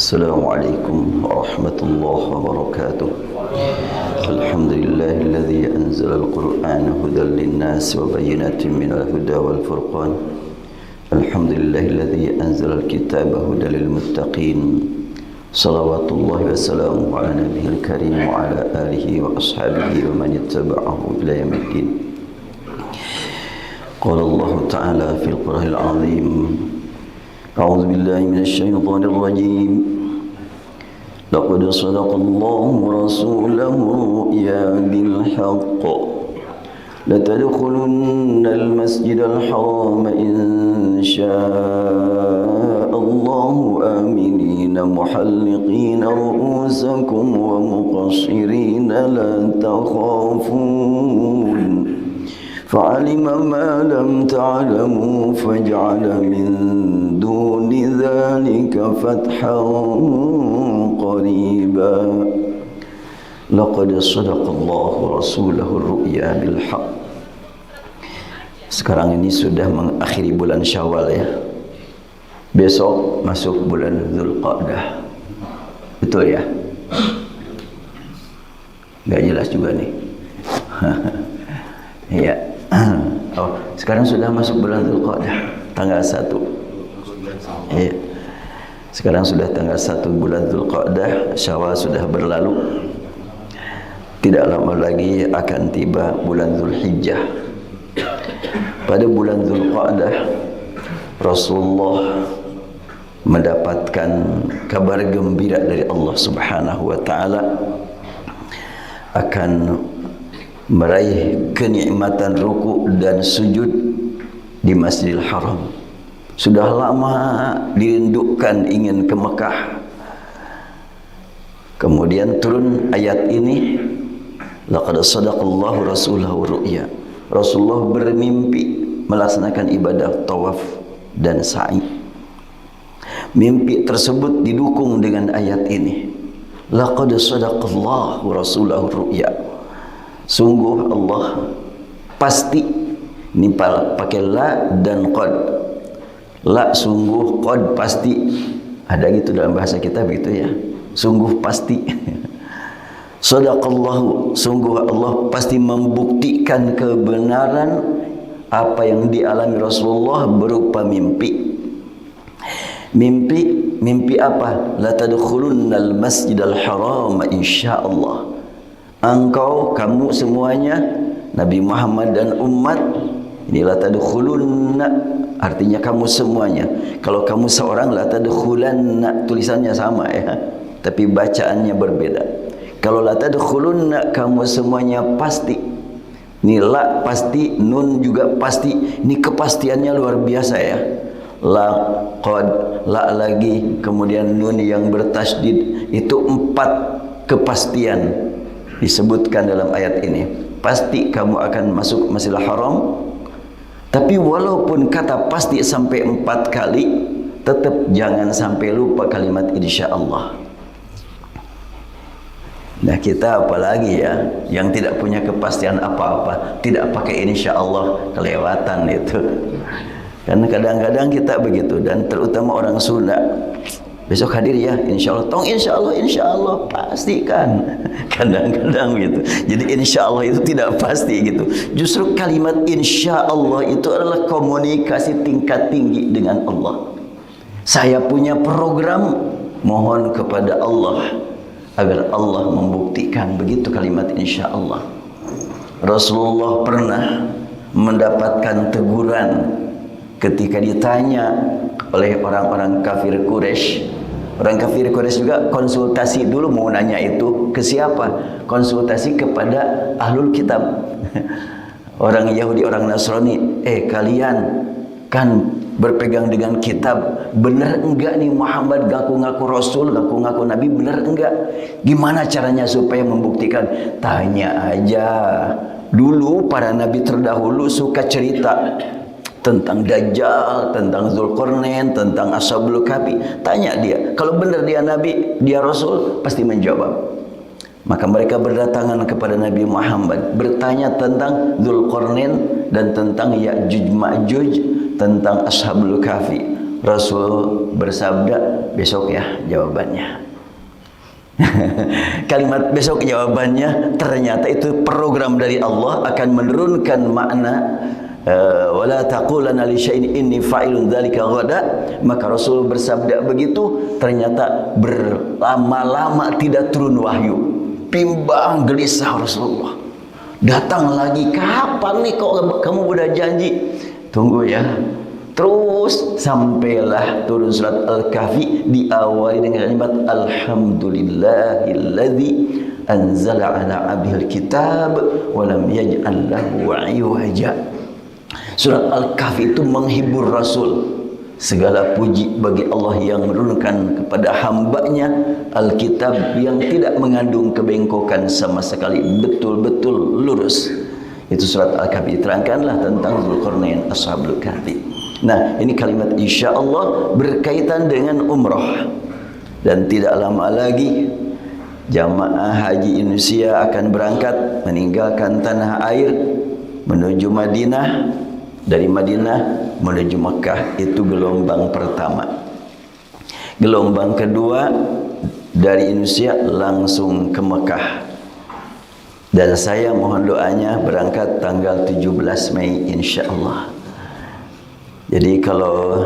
Assalamualaikum warahmatullahi wabarakatuh. Alhamdulillahilladzi anzala al-Qur'ana hudan lin-nas wa bayyinatin minal huda wal furqan. Alhamdulillahilladzi anzala al-kitaba hudan lil-muttaqin. Salawatullahi wa salamuhu ala nabiyil karim wa ala alihi wa ashabihi wa man ittaba'ahu ila yaumiddin. Qala Allah Ta'ala fil Qur'anil 'azim. أعوذ بالله من الشيطان الرجيم لقد صدق الله رسوله الرؤيا بالحق لتدخلن المسجد الحرام إن شاء الله آمنين محلقين رؤوسكم ومقصرين لا تخافون فعلم ما لم تعلموا فجعل من دون ذلك فتحا قريبا لقد صدق الله رسوله الرؤيا بالحق. Sekarang ini sudah mengakhiri bulan Syawal ya. Besok masuk bulan Dzulqa'dah. Betul ya? Enggak jelas juga nih. Iya. Oh, sekarang sudah masuk bulan Dzulqa'dah, tanggal 1. Iya. Sekarang sudah tanggal 1 bulan Dzulqa'dah, Syawal sudah berlalu. Tidak lama lagi akan tiba bulan Dzulhijjah. Pada bulan Dzulqa'dah Rasulullah mendapatkan kabar gembira dari Allah Subhanahu wa taala akan meraih kenikmatan ruku dan sujud di Masjidil Haram. Sudah lama dirindukan ingin ke Mekah. Kemudian turun ayat ini, laqad sadaqallahu rasulahu ru'ya. Rasulullah bermimpi melaksanakan ibadah tawaf dan sa'i. Mimpi tersebut didukung dengan ayat ini, laqad sadaqallahu rasulahu ru'ya. Sungguh Allah pasti, ini pakai la dan qad. La sungguh, qad pasti. Ada gitu dalam bahasa kita begitu ya. Sungguh pasti. Sadaqallahu, sungguh Allah pasti membuktikan kebenaran apa yang dialami Rasulullah berupa mimpi. Mimpi apa? La tadkhulunnal masjidal haram insyaallah. Kamu semuanya, Nabi Muhammad dan umat, inilah tadkhulunna, artinya kamu semuanya. Kalau kamu seorang, la tadkhulanna, tulisannya sama ya, tapi bacaannya berbeda. Kalau la tadkhulunna, kamu semuanya pasti. Ini la pasti, nun juga pasti. Ini kepastiannya luar biasa ya. La qad, la lagi, kemudian nun yang bertasydid, itu 4 kepastian disebutkan dalam ayat ini. Pasti kamu akan masuk Masjidil Haram. Tapi walaupun kata pasti sampai 4 kali, tetap jangan sampai lupa kalimat insyaallah. Nah, kita apalagi ya yang tidak punya kepastian apa-apa, tidak pakai insyaallah, kelewatan itu. Karena kadang-kadang kita begitu, dan terutama orang Sunda. Besok hadir ya, insyaallah. Tong insyaallah pastikan. Kadang-kadang gitu. Jadi insyaallah itu tidak pasti gitu. Justru kalimat insyaallah itu adalah komunikasi tingkat tinggi dengan Allah. Saya punya program, mohon kepada Allah agar Allah membuktikan, begitu kalimat insyaallah. Rasulullah pernah mendapatkan teguran ketika ditanya oleh orang-orang kafir Quraisy. Orang kafir Quraisy juga konsultasi dulu, mau nanya itu ke siapa? Konsultasi kepada ahlul kitab. Orang Yahudi, orang Nasrani. Kalian kan berpegang dengan kitab, benar enggak nih Muhammad ngaku-ngaku Rasul, ngaku-ngaku Nabi, benar enggak? Gimana caranya supaya membuktikan? Tanya aja. Dulu para Nabi terdahulu suka cerita tentang Dajjal, tentang Dzulqarnain, tentang Ashabul Kahfi. Tanya dia, kalau benar dia Nabi, dia Rasul, pasti menjawab. Maka mereka berdatangan kepada Nabi Muhammad, bertanya tentang Dzulqarnain dan tentang Ya'juj Ma'juj, tentang Ashabul Kahfi. Rasul bersabda, besok ya jawabannya. Kalimat besok jawabannya ternyata itu program dari Allah akan menurunkan makna wala taqulanna li syai'in inni fa'ilun dzalika ghada. Maka Rasul bersabda begitu, ternyata berlama-lama tidak turun wahyu. Bimbang gelisah Rasulullah. Datang lagi, kapan nih kok kamu udah janji? Tunggu ya. Terus sampailah turun surat Al-Kahfi, diawali dengan kalimat alhamdulillahilladzi anzala ala abdihil kitab wa lam yaj'al lahu 'iwaja. Surat Al-Kahfi itu menghibur Rasul. Segala puji bagi Allah yang menurunkan kepada hambanya Alkitab yang tidak mengandung kebengkokan sama sekali, betul-betul lurus. Itu surat Al-Kahfi. Terangkanlah tentang Dzulqarnain, Ashabul Kahfi. Nah, ini kalimat insya Allah berkaitan dengan umrah. Dan tidak lama lagi jamaah haji Indonesia akan berangkat meninggalkan tanah air menuju Madinah, dari Madinah menuju Mekah. Itu gelombang pertama. Gelombang kedua dari Indonesia langsung ke Mekah. Dan saya mohon doanya berangkat tanggal 17 Mei insya Allah. Jadi kalau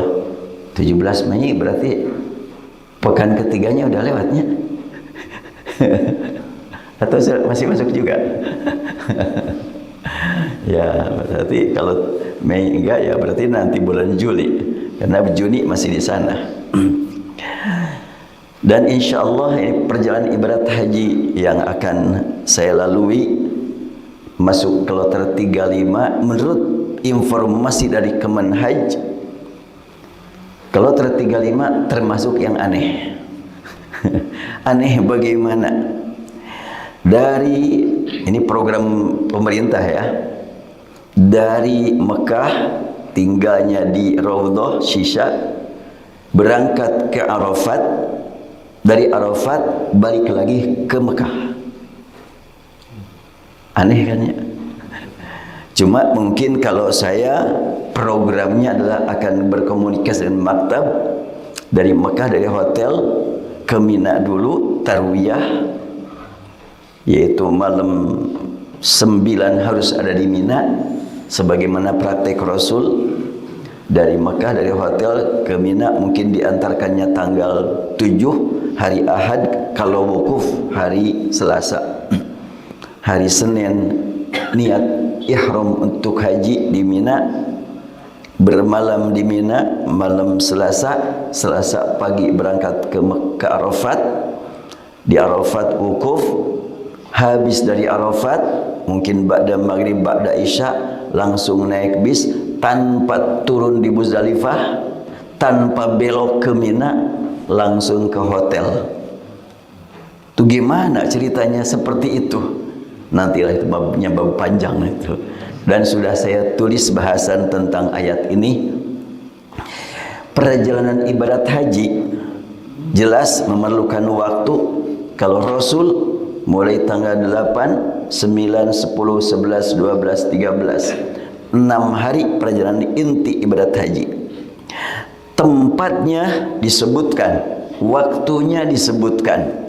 17 Mei berarti pekan ketiganya udah lewatnya. Atau masih masuk juga? Ya, berarti kalau Mei enggak, ya berarti nanti bulan Juli, karena Juni masih di sana. Dan insya Allah ini perjalanan ibadat haji yang akan saya lalui masuk kloter 35 menurut informasi dari Kemenhaj. Kloter 35 termasuk yang aneh. Aneh bagaimana? Dari ini program pemerintah ya. Dari Mekah, tinggalnya di Raudhah Shisha, berangkat ke Arafat, dari Arafat balik lagi ke Mekah. Aneh kan ya? Cuma mungkin kalau saya programnya adalah akan berkomunikasi dengan maktab dari Mekah, dari hotel ke Mina dulu, tarwiyah, yaitu malam 9 harus ada di Mina sebagaimana praktek Rasul. Dari Mekah, dari hotel ke Mina mungkin diantarkannya tanggal 7 hari Ahad, kalau wukuf hari Selasa. Hari Senin niat ihram untuk haji di Mina, bermalam di Mina, malam Selasa pagi berangkat ke Arafat. Di Arafat wukuf, habis dari Arafat mungkin ba'da maghrib, ba'da isya langsung naik bis tanpa turun di Muzdalifah, tanpa belok ke Mina, langsung ke hotel. Itu gimana ceritanya seperti itu? Nantilah itu babnya, bab panjang itu. Dan sudah saya tulis bahasan tentang ayat ini. Perjalanan ibadat haji jelas memerlukan waktu. Kalau Rasul mulai tanggal 8, 9, 10, 11, 12, 13, 6 hari perjalanan inti ibadat haji. Tempatnya disebutkan, waktunya disebutkan.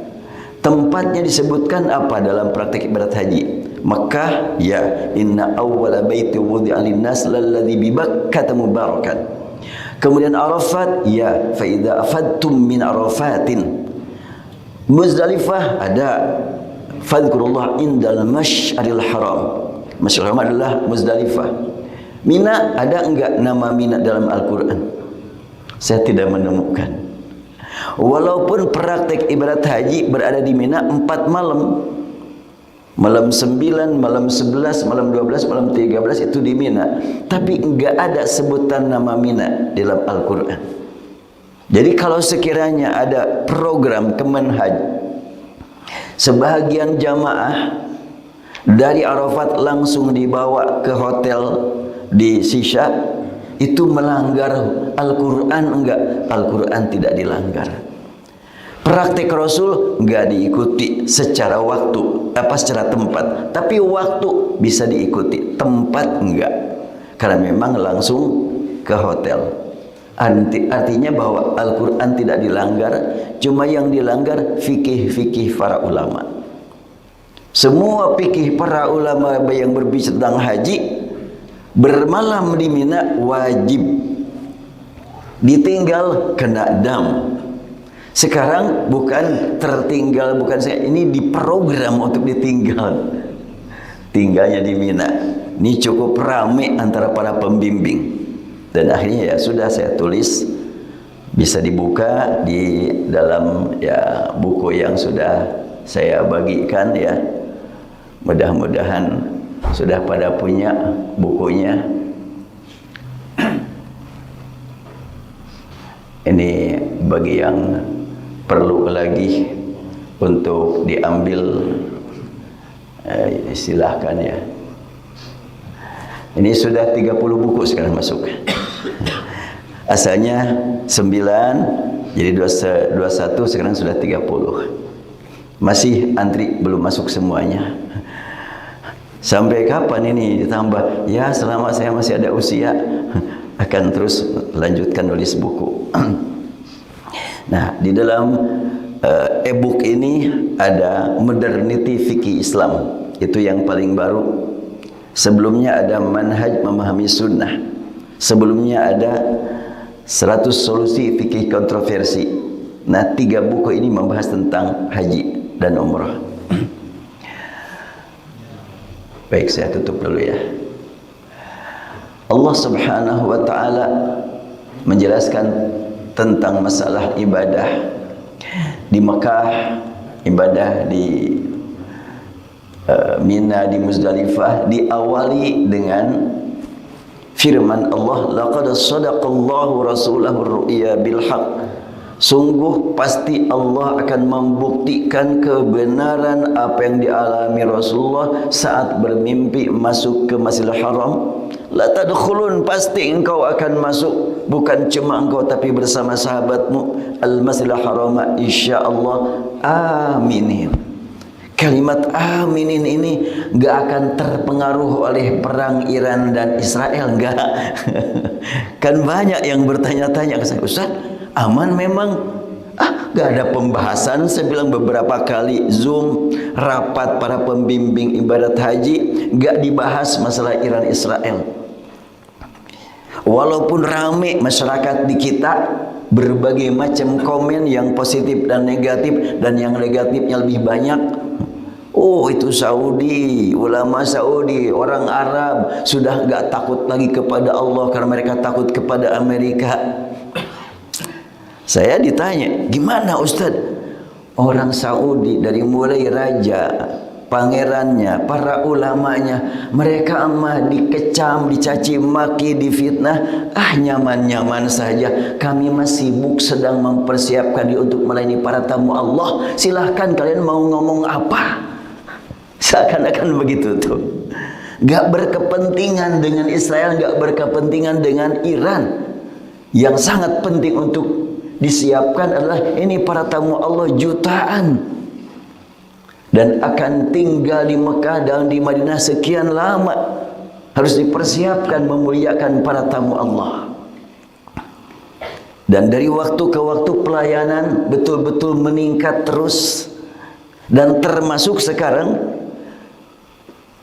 Tempatnya disebutkan apa dalam praktek ibadat haji? Mekah, ya, inna awwala baiti wudi'a lin-nas lalladzi bi Bakkah mubarakan. Kemudian Arafat, ya, fa idza afadtum min Arafatin. Muzdalifah ada fadhkurullah indal masy'aril haram. Masy'aril haram adalah Muzdalifah. Mina ada enggak nama Mina dalam Al-Qur'an? Saya tidak menemukan. Walaupun praktek ibadat haji berada di Mina 4 malam. Malam 9, malam 11, malam 12, malam 13 itu di Mina. Tapi enggak ada sebutan nama Mina dalam Al-Quran. Jadi kalau sekiranya ada program Kemenhaj, sebahagian jamaah dari Arafat langsung dibawa ke hotel di Shisha, itu melanggar Al-Quran? Enggak, Al-Quran tidak dilanggar. Praktek Rasul enggak diikuti secara waktu, secara tempat. Tapi waktu bisa diikuti, tempat enggak. Karena memang langsung ke hotel. Artinya bahwa Al-Quran tidak dilanggar, cuma yang dilanggar fikih-fikih para ulama. Semua fikih para ulama yang berbicara tentang haji, bermalam di Mina wajib, ditinggal kena dam. Sekarang bukan tertinggal, bukan saya, ini diprogram untuk ditinggal. Tinggalnya di Mina ini cukup ramai antara para pembimbing. Dan akhirnya ya sudah saya tulis, bisa dibuka di dalam ya buku yang sudah saya bagikan ya. Mudah-mudahan sudah pada punya bukunya. Ini bagi yang perlu lagi untuk diambil, silahkan ya. Ini sudah 30 buku sekarang masuk. Asalnya 9, jadi 21, sekarang sudah 30. Masih antri, belum masuk semuanya. Sampai kapan ini ditambah? Ya selama saya masih ada usia, akan terus lanjutkan nulis buku. Nah, di dalam e-book ini ada Modernity Fikih Islam. Itu yang paling baru. Sebelumnya ada Manhaj Memahami Sunnah. Sebelumnya ada 100 Solusi Fikih Kontroversi. Nah, 3 buku ini membahas tentang haji dan umrah. Baik, saya tutup dulu ya. Allah Subhanahu wa ta'ala menjelaskan tentang masalah ibadah di Mekah, ibadah di Mina, di Muzdalifah, diawali dengan firman Allah, laqad sadaqallahu rasulahu ru'ya bil haqq. Sungguh pasti Allah akan membuktikan kebenaran apa yang dialami Rasulullah saat bermimpi masuk ke Masjidil Haram. La tadkhulun, pasti engkau akan masuk, bukan cuma engkau tapi bersama sahabatmu, al-Masjidil Haram insyaallah aminin. Kalimat aminin ini enggak akan terpengaruh oleh perang Iran dan Israel, enggak. Kan banyak yang bertanya-tanya ke saya, Ustaz, aman memang? Enggak ada pembahasan. Saya bilang beberapa kali Zoom rapat para pembimbing ibadat haji, enggak dibahas masalah Iran Israel. Walaupun ramai masyarakat di kita, berbagai macam komen yang positif dan negatif, dan yang negatifnya lebih banyak. Oh, itu Saudi, ulama Saudi, orang Arab sudah enggak takut lagi kepada Allah karena mereka takut kepada Amerika. Saya ditanya, gimana Ustaz? Orang Saudi dari mulai raja, pangerannya, para ulamanya, mereka mah dikecam, dicaci maki, difitnah, nyaman-nyaman saja. Kami masih sibuk sedang mempersiapkan diri untuk melayani para tamu Allah. Silahkan kalian mau ngomong apa. Seakan-akan begitu tuh. Gak berkepentingan dengan Israel, gak berkepentingan dengan Iran. Yang sangat penting untuk disiapkan adalah ini para tamu Allah jutaan, dan akan tinggal di Mekah dan di Madinah sekian lama. Harus dipersiapkan memuliakan para tamu Allah. Dan dari waktu ke waktu pelayanan betul-betul meningkat terus. Dan termasuk sekarang,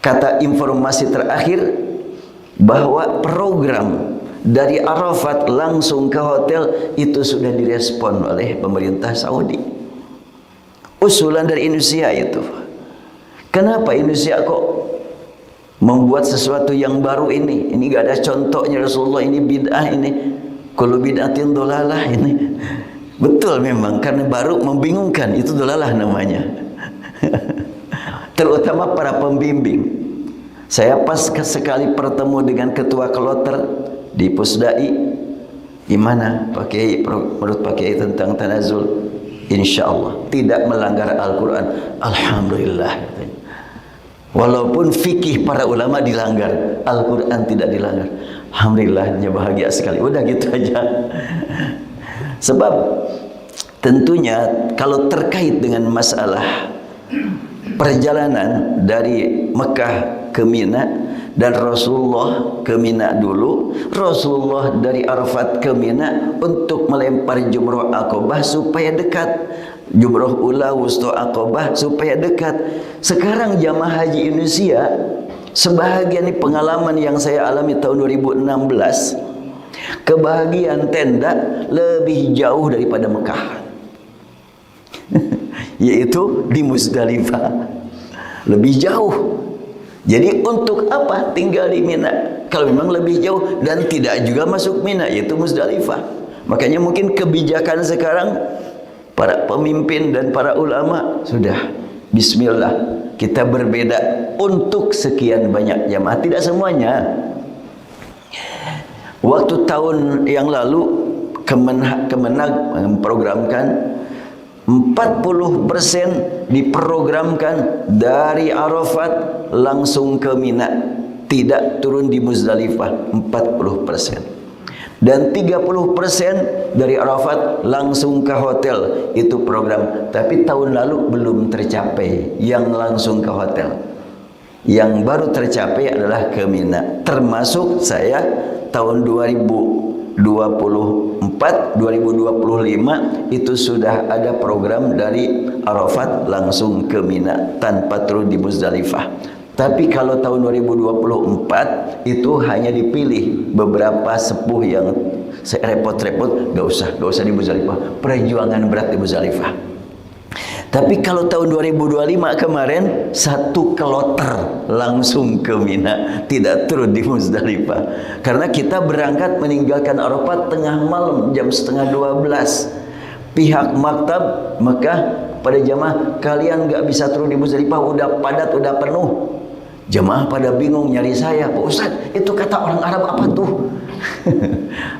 kata informasi terakhir, bahwa program dari Arafat langsung ke hotel itu sudah direspon oleh pemerintah Saudi. Usulan dari Indonesia itu. Kenapa Indonesia kok membuat sesuatu yang baru ini? Ini gak ada contohnya Rasulullah, ini bid'ah ini. Kullu bid'atin dolalah ini. Betul memang, karena baru membingungkan, itu dolalah namanya. Terutama para pembimbing. Saya pas sekali bertemu dengan ketua kloter di Pusdai. Gimana Pak Kiai, menurut Pak Kiai tentang tanazul? Insya Allah tidak melanggar Al-Quran. Alhamdulillah. Walaupun fikih para ulama dilanggar, Al-Quran tidak dilanggar. Alhamdulillahnya bahagia sekali. Udah gitu aja. Sebab tentunya kalau terkait dengan masalah perjalanan dari Mekah ke Mina, Dan Rasulullah ke Mina dulu. Rasulullah dari Arafat ke Mina untuk melempar jumrah Aqabah supaya dekat. Jumrah ula, wusta, Aqabah supaya dekat. Sekarang jamaah haji Indonesia, sebahagian ini pengalaman yang saya alami tahun 2016, kebahagiaan tenda lebih jauh daripada Mekah. Yaitu di Muzdalifah. Lebih jauh. Jadi untuk apa tinggal di Mina kalau memang lebih jauh dan tidak juga masuk Mina, yaitu Muzdalifah? Makanya mungkin kebijakan sekarang para pemimpin dan para ulama sudah bismillah, kita berbeda untuk sekian banyak jamaah, tidak semuanya. Waktu tahun yang lalu Kemenag memprogramkan 40% diprogramkan dari Arafat langsung ke Mina, tidak turun di Muzdalifah, 40%. Dan 30% dari Arafat langsung ke hotel, itu program. Tapi tahun lalu belum tercapai yang langsung ke hotel. Yang baru tercapai adalah ke Mina. Termasuk saya tahun 2024, 2025 itu sudah ada program dari Arafat langsung ke Mina tanpa turun di Muzdalifah. Tapi kalau tahun 2024 itu hanya dipilih beberapa sepuh yang repot-repot, gak usah di Muzdalifah, perjuangan berat di Muzdalifah. Tapi kalau tahun 2025 kemarin satu kloter langsung ke Mina, tidak turun di Muzdalifah. Karena kita berangkat meninggalkan Arafat tengah malam jam 11:30. Pihak maktab Mekah pada jamaah, kalian gak bisa turun di Muzdalifah, udah padat, udah penuh. Jemaah pada bingung nyari saya, Pak Ustaz, itu kata orang Arab apa tuh?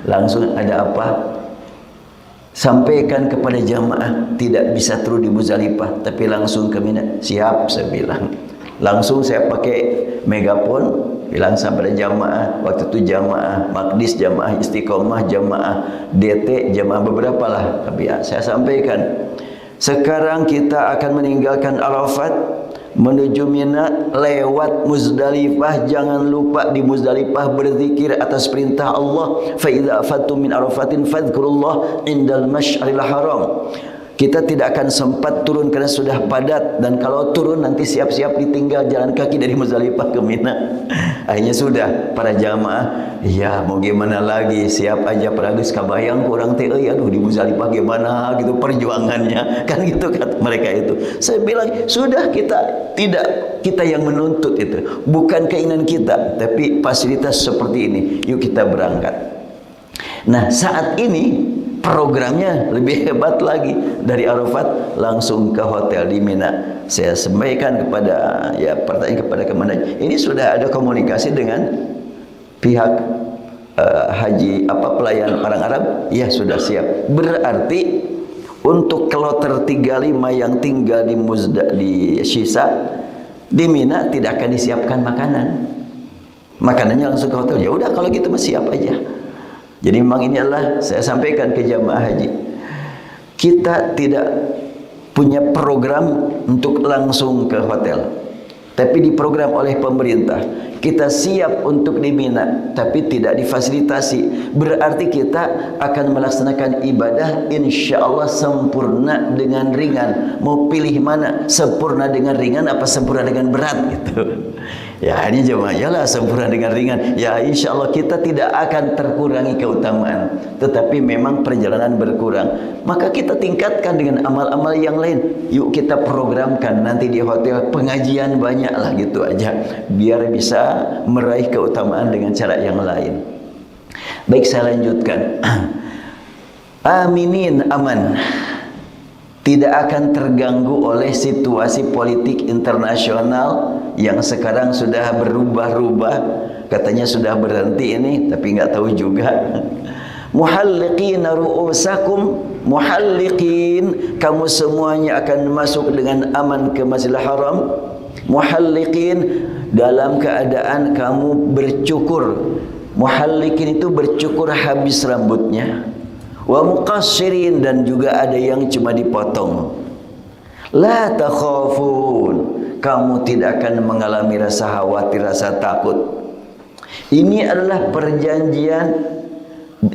Langsung ada apa? Sampaikan kepada jamaah tidak bisa turun di Muzdalifah, tapi langsung ke Mina. Siap, saya bilang. Langsung saya pakai megafon, bilang kepada jamaah. Waktu itu jamaah Maqdis, jamaah Istiqomah, jamaah DT, jamaah beberapa lah. Tapi ya, saya sampaikan. Sekarang kita akan meninggalkan Arafat menuju Mina lewat Muzdalifah. Jangan lupa di Muzdalifah berzikir atas perintah Allah, fa idza afattum min arafatin fadhkurullah indal masy'aril haram. Kita tidak akan sempat turun karena sudah padat, dan kalau turun nanti siap-siap ditinggal jalan kaki dari Muzdalifah ke Mina. Akhirnya sudah para jamaah, ya mau gimana lagi, siap aja peragus kabayang kurang teh aduh di Muzdalifah gimana gitu perjuangannya, kan gitu kata mereka itu. Saya bilang sudah, kita yang menuntut itu, bukan keinginan kita, tapi fasilitas seperti ini, yuk kita berangkat. Nah saat ini programnya lebih hebat lagi, dari Arafat langsung ke hotel di Mina. Saya sampaikan kepada pertanyaan kepada Kemenag, ini sudah ada komunikasi dengan pihak haji pelayan orang Arab? Ya sudah siap. Berarti untuk kloter 35 yang tinggal di Syisa di Mina tidak akan disiapkan makanannya langsung ke hotel. Ya udah kalau gitu siap aja. Jadi memang ini adalah saya sampaikan ke jamaah haji, kita tidak punya program untuk langsung ke hotel, tapi diprogram oleh pemerintah. Kita siap untuk di Mina, tapi tidak difasilitasi. Berarti kita akan melaksanakan ibadah insya Allah sempurna dengan ringan. Mau pilih mana? Sempurna dengan ringan apa sempurna dengan berat gitu. Ya ini jemaah, yalah sempurna dengan ringan. Ya insya Allah kita tidak akan terkurangi keutamaan, tetapi memang perjalanan berkurang. Maka kita tingkatkan dengan amal-amal yang lain. Yuk kita programkan nanti di hotel pengajian banyak lah gitu aja, biar bisa meraih keutamaan dengan cara yang lain. Baik, saya lanjutkan. Aminin, aman, tidak akan terganggu oleh situasi politik internasional yang sekarang sudah berubah-ubah. Katanya sudah berhenti ini, tapi nggak tahu juga. Muhalliqin ru'usakum, muhalliqin, kamu semuanya akan masuk dengan aman ke Masjidil Haram. Muhalliqin, dalam keadaan kamu bercukur. Muhalliqin itu bercukur habis rambutnya. Wa muqassirin, dan juga ada yang cuma dipotong. La takhafun, kamu tidak akan mengalami rasa khawatir, rasa takut. Ini adalah perjanjian,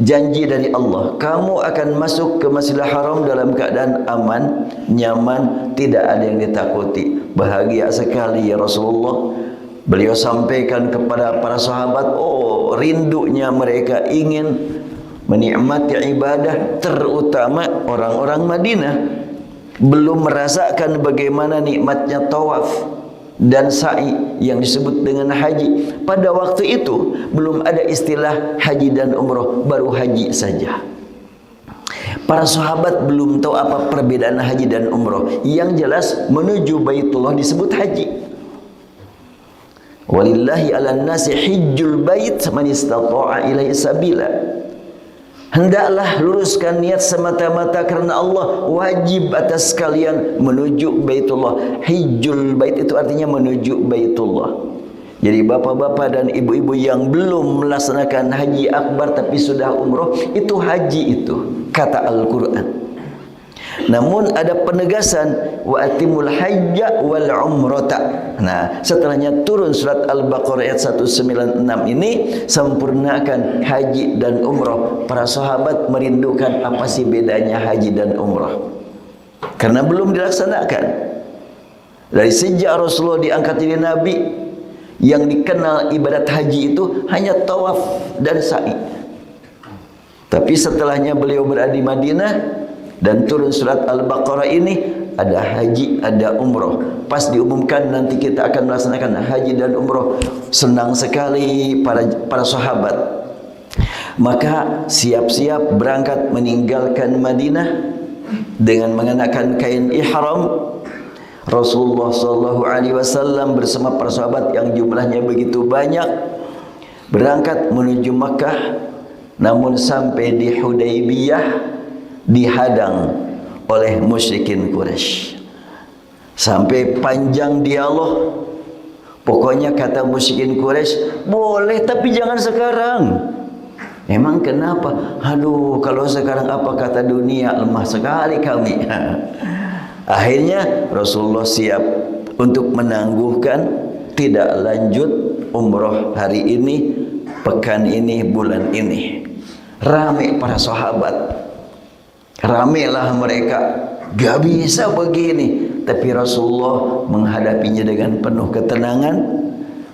janji dari Allah. Kamu akan masuk ke Masjidil Haram dalam keadaan aman, nyaman, tidak ada yang ditakuti. Bahagia sekali ya Rasulullah. Beliau sampaikan kepada para sahabat, oh rindunya mereka ingin menikmati ibadah, terutama orang-orang Madinah. Belum merasakan bagaimana nikmatnya tawaf dan sa'i yang disebut dengan haji. Pada waktu itu belum ada istilah haji dan umroh, baru haji saja. Para sahabat belum tahu apa perbedaan haji dan umroh. Yang jelas menuju Baitullah disebut haji. Walillahi 'alan nasi hijjul bait man istata'a ilaihi sabila. Hendaklah luruskan niat semata-mata karena Allah, wajib atas kalian menuju Baitullah. Hijjul bait itu artinya menuju Baitullah. Jadi bapak-bapak dan ibu-ibu yang belum melaksanakan haji akbar tapi sudah umroh, itu haji itu, kata Al-Quran. Namun ada penegasan, wa atimul hajja wal umrata. Nah, setelahnya turun surat Al-Baqarah ayat 196 ini, sempurnakan haji dan umrah. Para sahabat merindukan apa sih bedanya haji dan umrah, karena belum dilaksanakan. Dari sejak Rasulullah diangkat jadi Nabi, yang dikenal ibadat haji itu hanya tawaf dan sa'i. Tapi setelahnya beliau berada di Madinah dan turun surat Al-Baqarah ini, ada haji, ada umroh. Pas diumumkan nanti kita akan melaksanakan haji dan umroh, senang sekali para sahabat. Maka siap-siap berangkat meninggalkan Madinah dengan mengenakan kain ihram. Rasulullah SAW bersama para sahabat yang jumlahnya begitu banyak berangkat menuju Makkah. Namun sampai di Hudaybiyah dihadang oleh musyrikin Quraisy. Sampai panjang dialog. Pokoknya kata musyrikin Quraisy, boleh tapi jangan sekarang. Emang kenapa? Aduh, kalau sekarang apa kata dunia, lemah sekali kami. Akhirnya Rasulullah siap untuk menangguhkan, tidak lanjut umroh hari ini, pekan ini, bulan ini. Ramai para sahabat, ramailah mereka, gak bisa begini. Tapi Rasulullah menghadapinya dengan penuh ketenangan.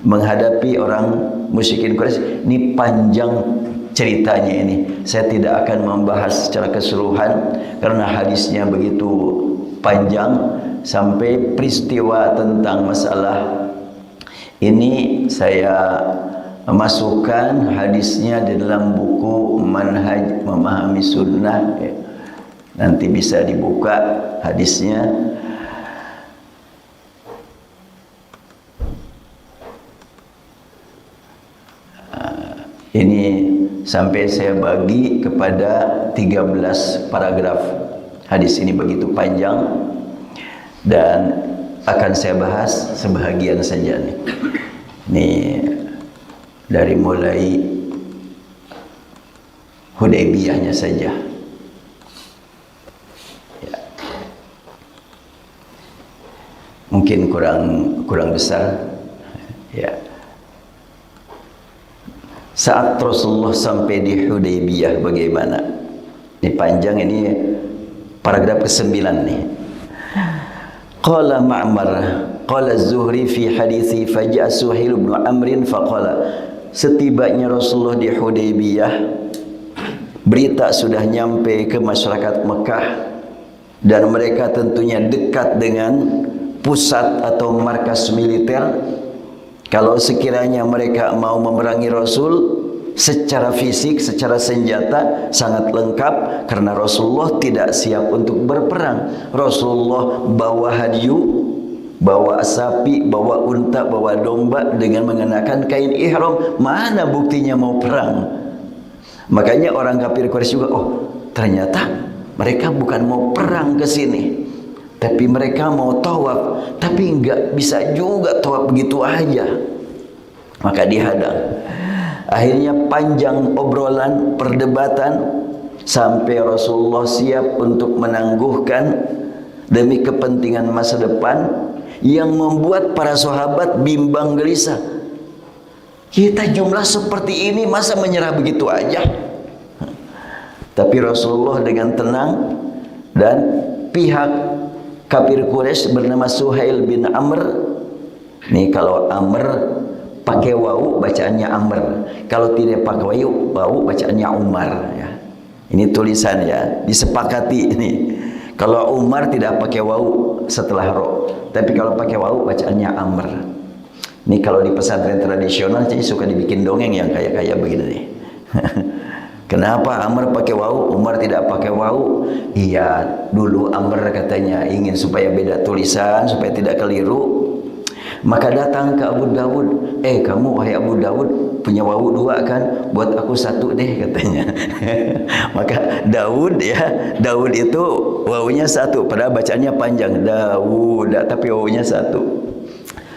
Menghadapi orang musyrikin Quraisy. Ini panjang ceritanya ini. Saya tidak akan membahas secara keseluruhan karena hadisnya begitu panjang. Sampai peristiwa tentang masalah ini saya masukkan hadisnya di dalam buku Manhaj Memahami Sunnah. Nanti bisa dibuka hadisnya. Ini sampai saya bagi kepada 13 paragraf. Hadis ini begitu panjang dan akan saya bahas sebahagian saja nih. Nih dari mulai Hudaybiyahnya saja. Mungkin kurang besar ya. Saat Rasulullah sampai di Hudaybiyah bagaimana? Ini panjang, ini paragraf ke-9 nih. Qala Ma'mar qala Az-Zuhri fi hadithi faja'a Suhail bin Amr faqala, setibanya Rasulullah di Hudaybiyah, berita sudah nyampe ke masyarakat Mekah dan mereka tentunya dekat dengan pusat atau markas militer. Kalau sekiranya mereka mau memerangi Rasul secara fisik, secara senjata sangat lengkap, karena Rasulullah tidak siap untuk berperang. Rasulullah bawa hadyu, bawa sapi, bawa unta, bawa domba dengan mengenakan kain ihram. Mana buktinya mau perang? Makanya orang kafir Quraisy juga, oh ternyata mereka bukan mau perang ke sini, tapi mereka mau tawaf. Tapi enggak bisa juga tawaf begitu aja. Maka dihadang. Akhirnya panjang obrolan, perdebatan, sampai Rasulullah siap untuk menangguhkan demi kepentingan masa depan, yang membuat para sahabat bimbang gelisah. Kita jumlah seperti ini masa menyerah begitu aja? Tapi Rasulullah dengan tenang, dan pihak kafir Quraisy bernama Suhail bin Amr. Nih kalau Amr pakai wawu bacaannya Amr, kalau tidak pakai wawu bacaannya Umar ya. Ini tulisan ya, disepakati ini. Kalau Umar tidak pakai wawu setelah ro, tapi kalau pakai wawu bacaannya Amr. Ini kalau di pesantren tradisional jadi suka dibikin dongeng yang kayak begini nih. Kenapa Amr pakai wawu, Umar tidak pakai wawu? Iya, dulu Amr katanya ingin supaya beda tulisan, supaya tidak keliru. Maka datang ke Abu Dawud, kamu wahai Abu Dawud punya wawu 2 kan? Buat aku 1 deh katanya. Maka Daud ya, Daud itu wawunya 1, padahal bacaannya panjang Dawud, tapi wawunya 1.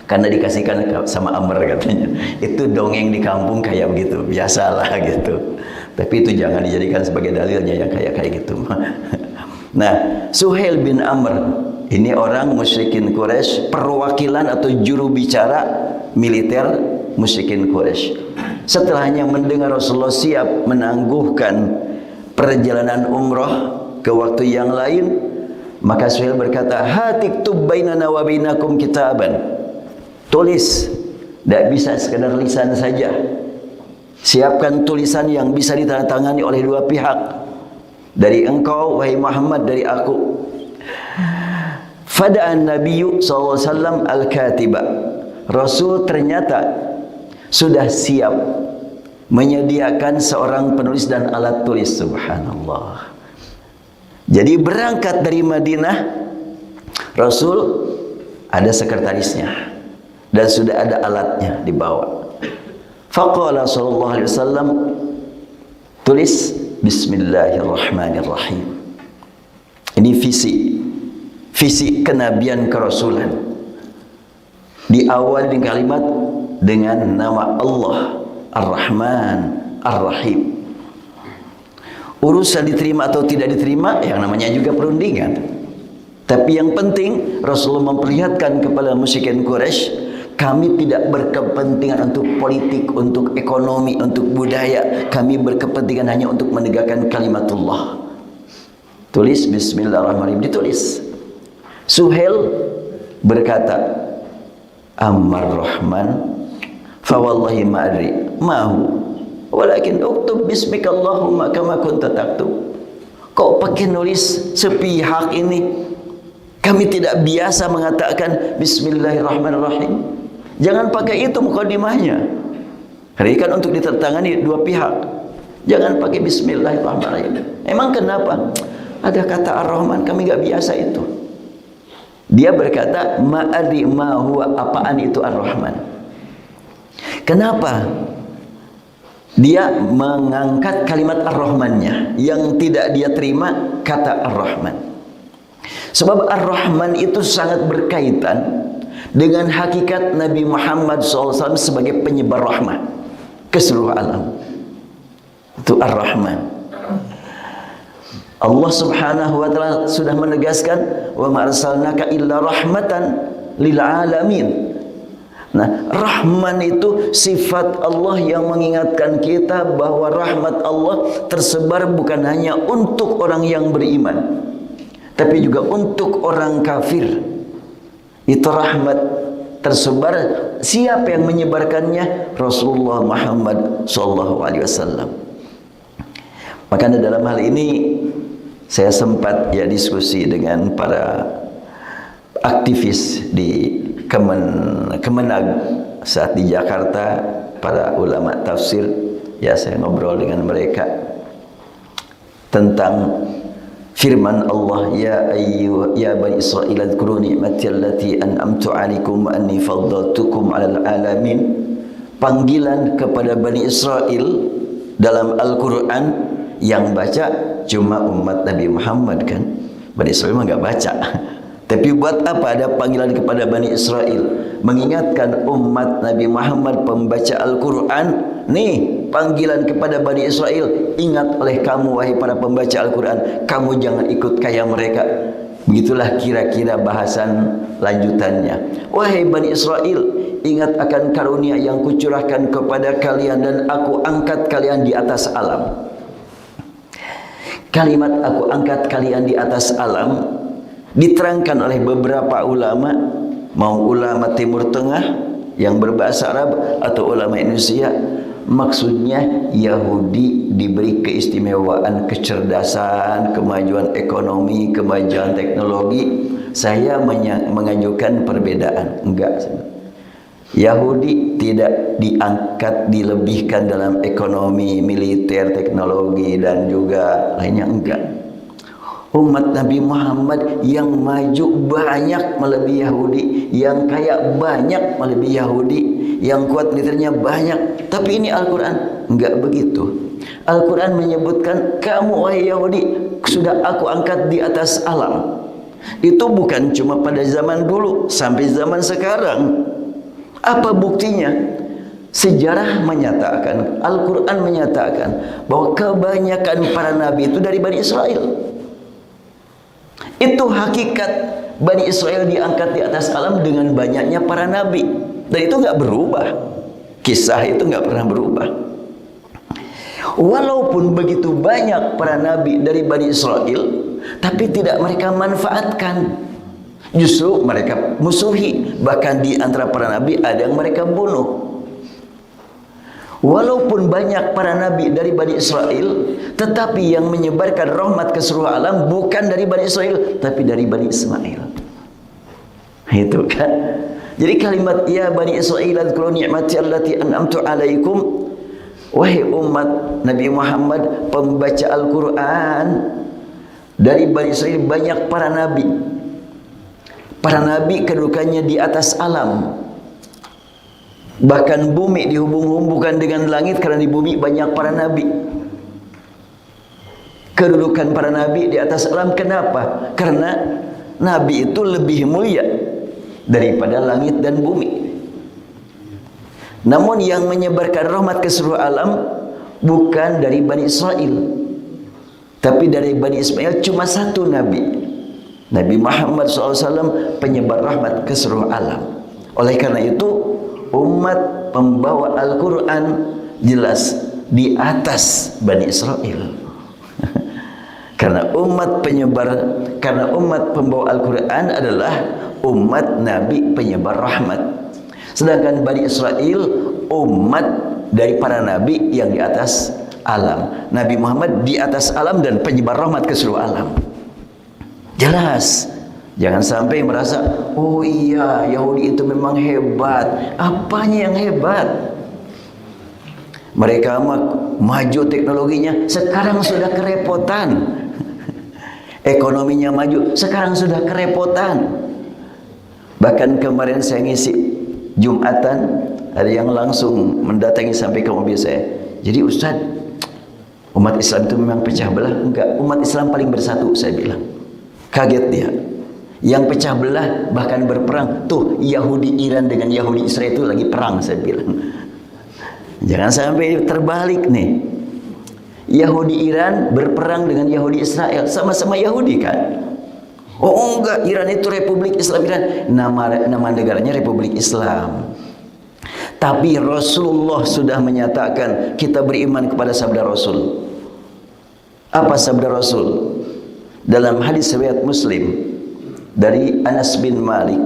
Karena dikasihkan sama Amr katanya. Itu dongeng di kampung kayak begitu, biasalah gitu. Tapi itu jangan dijadikan sebagai dalilnya yang kayak gitu. Nah, Suhail bin Amr ini orang musyrikin Quraisy, perwakilan atau juru bicara militer musyrikin Quraisy. Setelahnya mendengar Rasulullah siap menangguhkan perjalanan umrah ke waktu yang lain, maka Suhail berkata, "Hatiktub bainana wa bainakum kitaban." Tulis, tidak bisa sekadar lisan saja. Siapkan tulisan yang bisa ditandatangani oleh 2 pihak. Dari engkau wahai Muhammad, dari aku. Fada'an Nabiyyu sallallahu alaihi wasallam al-katiba. Rasul ternyata sudah siap menyediakan seorang penulis dan alat tulis. Subhanallah. Jadi berangkat dari Madinah, Rasul ada sekretarisnya dan sudah ada alatnya dibawa. Faqala sallallahu alaihi wasallam, tulis Bismillahirrahmanirrahim. Ini visi kenabian kerasulan. Diawali dengan kalimat dengan nama Allah Ar-Rahman Ar-Rahim. Urusan diterima atau tidak diterima yang namanya juga perundingan. Tapi yang penting Rasulullah memperlihatkan kepada musyrikin Quraisy, kami tidak berkepentingan untuk politik, untuk ekonomi, untuk budaya. Kami berkepentingan hanya untuk menegakkan kalimatullah. Tulis Bismillahirrahmanirrahim, ditulis. Suhail berkata, Ammar Rahman, fawallahi ma'adri mahu, walakin uktub bismika Allahumma kama kunta taktub. Kau pakai nulis sepihak ini. Kami tidak biasa mengatakan Bismillahirrahmanirrahim. Jangan pakai itu mukadimahnya. Hari kan untuk ditertangani 2 pihak. Jangan pakai Bismillahirrahmanirrahim. Emang kenapa? Ada kata Ar-Rahman, kami gak biasa itu. Dia berkata, ma'adri ma huwa, apaan itu Ar-Rahman. Kenapa? Dia mengangkat kalimat Ar-Rahmannya. Yang tidak dia terima kata Ar-Rahman. Sebab Ar-Rahman itu sangat berkaitan dengan hakikat Nabi Muhammad SAW sebagai penyebar rahmat ke seluruh alam. Itu Ar-Rahman. Allah Subhanahu wa taala sudah menegaskan, wa ma arsalnaka illa rahmatan lil alamin. Nah, Rahman itu sifat Allah yang mengingatkan kita bahwa rahmat Allah tersebar bukan hanya untuk orang yang beriman, tapi juga untuk orang kafir. Itu rahmat tersebar. Siapa yang menyebarkannya? Rasulullah Muhammad SAW. Maka dalam hal ini saya sempat diskusi dengan para aktivis di Kemenag saat di Jakarta, para ulama tafsir. Saya ngobrol dengan mereka tentang firman Allah, ya bani Israil adhkuru ni'mati allati an'amtu 'alaikum wa anni faddaltukum 'alal alamin. Panggilan kepada Bani Israel dalam Al-Qur'an yang baca cuma umat Nabi Muhammad kan. Bani Israel mah enggak baca. Tapi buat apa ada panggilan kepada Bani Israel? Mengingatkan umat Nabi Muhammad pembaca Al-Qur'an. Nih panggilan kepada Bani Israel, ingat oleh kamu wahai para pembaca Al-Quran, kamu jangan ikut kayak mereka. Begitulah kira-kira bahasan lanjutannya. Wahai Bani Israel, ingat akan karunia yang kucurahkan kepada kalian dan aku angkat kalian di atas alam. Kalimat aku angkat kalian di atas alam diterangkan oleh beberapa ulama, mau ulama Timur Tengah yang berbahasa Arab atau ulama Indonesia. Maksudnya Yahudi diberi keistimewaan kecerdasan, kemajuan ekonomi, kemajuan teknologi. Saya mengajukan perbedaan. Enggak. Yahudi tidak diangkat, dilebihkan dalam ekonomi, militer, teknologi dan juga lainnya. Enggak. Umat Nabi Muhammad yang maju banyak melebihi Yahudi, yang kaya banyak melebihi Yahudi, yang kuat militernya banyak. Tapi ini Al-Quran enggak begitu. Al-Quran menyebutkan, kamu wahai Yahudi sudah aku angkat di atas alam. Itu bukan cuma pada zaman dulu, sampai zaman sekarang. Apa buktinya? Sejarah menyatakan, Al-Quran menyatakan bahwa kebanyakan para nabi itu dari Bani Israel. Itu hakikat. Bani Israel diangkat di atas alam dengan banyaknya para nabi. Dan itu nggak berubah. Kisah itu nggak pernah berubah. Walaupun begitu banyak para nabi dari Bani Israel, tapi tidak mereka manfaatkan. Justru mereka musuhi. Bahkan di antara para nabi ada yang mereka bunuh. Walaupun banyak para nabi dari Bani Israel, tetapi yang menyebarkan rahmat ke seluruh alam bukan dari Bani Israel, tapi dari Bani Ismail. Itu kan. Jadi kalimat ya Bani Israil adzkuru ni'mati allati an'amtu alaikum, wahai umat Nabi Muhammad pembaca Al-Quran, dari Bani Israil banyak para nabi. Para nabi kedudukannya di atas alam. Bahkan bumi dihubung-hubungkan dengan langit karena di bumi banyak para nabi. Kedudukan para nabi di atas alam kenapa? Karena nabi itu lebih mulia daripada langit dan bumi. Namun yang menyebarkan rahmat ke seluruh alam bukan dari Bani Israel, tapi dari Bani Ismail cuma satu nabi, Nabi Muhammad SAW, penyebar rahmat ke seluruh alam. Oleh karena itu umat pembawa Al-Quran jelas di atas Bani Israel. Karena umat pembawa Al-Quran adalah umat Nabi penyebar rahmat. Sedangkan Bani Israel umat dari para Nabi yang di atas alam. Nabi Muhammad di atas alam dan penyebar rahmat ke seluruh alam. Jelas. Jangan sampai merasa, oh iya Yahudi itu memang hebat. Apanya yang hebat? Mereka maju teknologinya, sekarang sudah kerepotan. Ekonominya maju, sekarang sudah kerepotan. Bahkan kemarin saya ngisi Jumatan, ada yang langsung mendatangi sampai ke mobil saya. Jadi Ustaz, umat Islam itu memang pecah belah? Enggak, umat Islam paling bersatu, saya bilang. Kaget dia. Yang pecah belah bahkan berperang. Tuh Yahudi Iran dengan Yahudi Israel itu lagi perang, saya bilang. Jangan sampai terbalik nih. Yahudi Iran berperang dengan Yahudi Israel, sama-sama Yahudi kan? Oh enggak, Iran itu Republik Islam Iran. Nama negaranya Republik Islam. Tapi Rasulullah sudah menyatakan kita beriman kepada sabda Rasul. Apa sabda Rasul? Dalam hadis riwayat Muslim dari Anas bin Malik.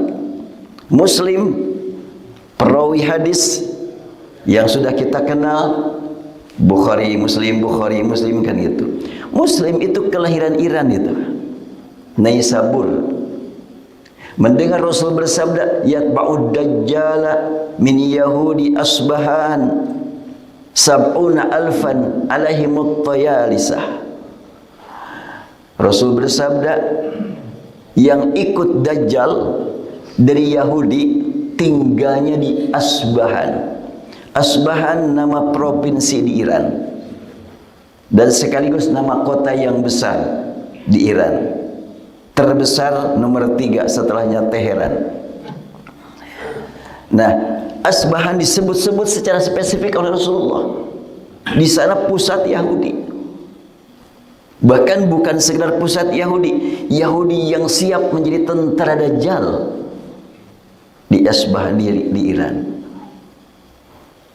Muslim, perawi hadis yang sudah kita kenal, Bukhari Muslim kan gitu. Muslim itu kelahiran Iran itu, Naisabur. Mendengar Rasul bersabda, yatba'ud dajjala min Yahudi Asbahan sab'una alfan alaihimut tayalisah. Rasul bersabda, yang ikut Dajjal dari Yahudi tinggalnya di Asbahan. Asbahan nama provinsi di Iran dan sekaligus nama kota yang besar di Iran. Terbesar nomor 3 setelahnya Teheran. Nah, Asbahan disebut-sebut secara spesifik oleh Rasulullah. Di sana pusat Yahudi. Bahkan bukan sekedar pusat Yahudi, Yahudi yang siap menjadi tentara Dajjal. di Asbahan di Iran.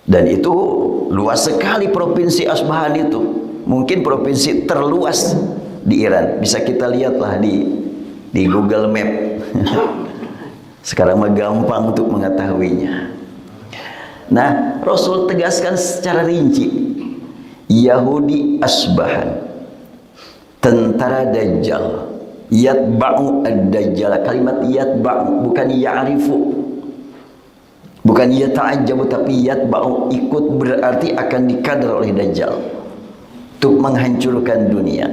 Dan itu luas sekali provinsi Asbahan itu. Mungkin provinsi terluas di Iran. Bisa kita lihatlah di Google Map. Sekarang mah gampang untuk mengetahuinya. Nah, Rasul tegaskan secara rinci, Yahudi Asbahan, tentara Dajjal, yatba'u ad-Dajjal. Kalimat yatba'u bukan ya'rifu, bukan yata'ajjabu, tapi yatba'u, ikut, berarti akan dikadar oleh Dajjal untuk menghancurkan dunia.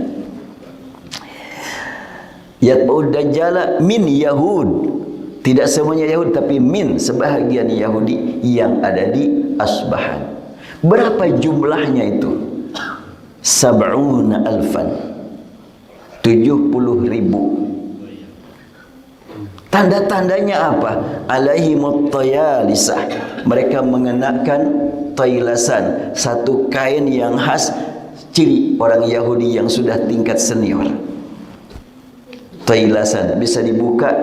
Yatba'u Dajjal min Yahud, tidak semuanya Yahudi, tapi min, sebahagian Yahudi yang ada di Asbahan. Berapa jumlahnya itu? Sab'una alfan, 70.000. Tanda-tandanya apa? Alaihimut tayalisah, mereka mengenakan tailasan, satu kain yang khas ciri orang Yahudi yang sudah tingkat senior. Tailasan bisa dibuka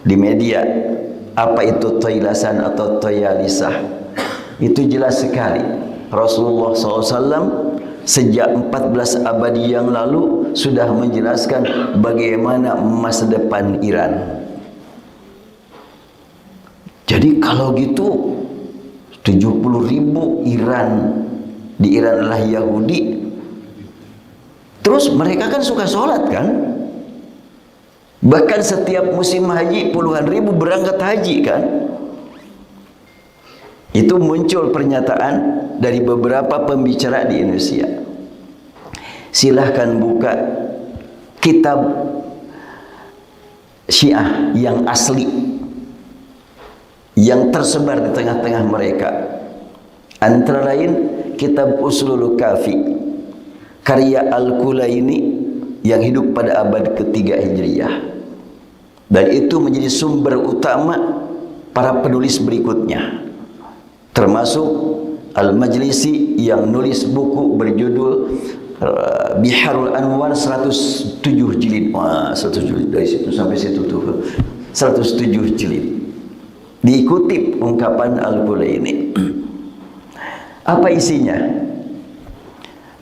di media. Apa itu tailasan atau tayalisah? Itu jelas sekali. Rasulullah SAW sejak 14 abad yang lalu sudah menjelaskan bagaimana masa depan Iran. Jadi kalau gitu 70.000 di Iran adalah Yahudi. Terus mereka kan suka sholat kan? Bahkan setiap musim haji puluhan ribu berangkat haji kan? Itu muncul pernyataan dari beberapa pembicara di Indonesia. Silahkan buka kitab Syiah yang asli, yang tersebar di tengah-tengah mereka. Antara lain kitab Usulul Kafi karya Al-Kulaini yang hidup pada abad ketiga Hijriyah. Dan itu menjadi sumber utama para penulis berikutnya, termasuk Al-Majlisi yang nulis buku berjudul Biharul Anwar 107 jilid. Wah, 107 jilid, dari situ sampai situ tuh 107 jilid. Diikutip ungkapan Al-Kulaini. Apa isinya?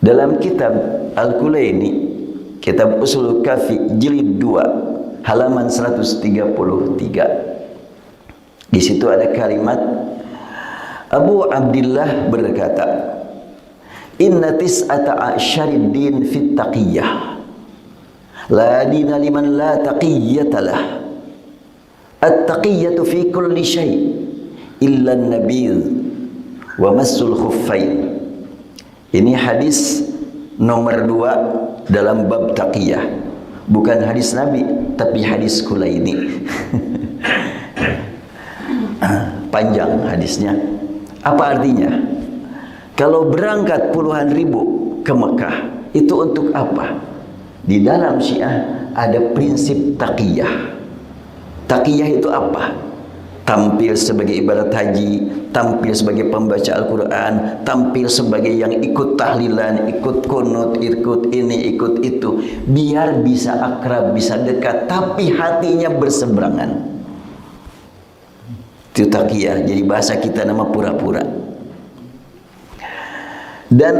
Dalam kitab Al-Kulaini, kitab Usul Kafi jilid 2 halaman 133, di situ ada kalimat Abu Abdillah berkata, Inna tis'ata a'syarid din fit taqiyah, la dina liman la taqiyyata lah. At-taqiyyatu fi kulli syai' illa an-nabidh wa massul khuffain. Ini hadis nomor 2 dalam bab taqiyah. Bukan hadis Nabi, tapi hadis Kulaini. Panjang hadisnya. Apa artinya? Kalau berangkat puluhan ribu ke Mekah, itu untuk apa? Di dalam Syiah ada prinsip taqiyah. Taqiyah itu apa? Tampil sebagai ibadat haji, tampil sebagai pembaca Al-Quran, tampil sebagai yang ikut tahlilan, ikut kunut, ikut ini, ikut itu, biar bisa akrab, bisa dekat, tapi hatinya berseberangan. Itu taqiyah. Jadi bahasa kita nama pura-pura. Dan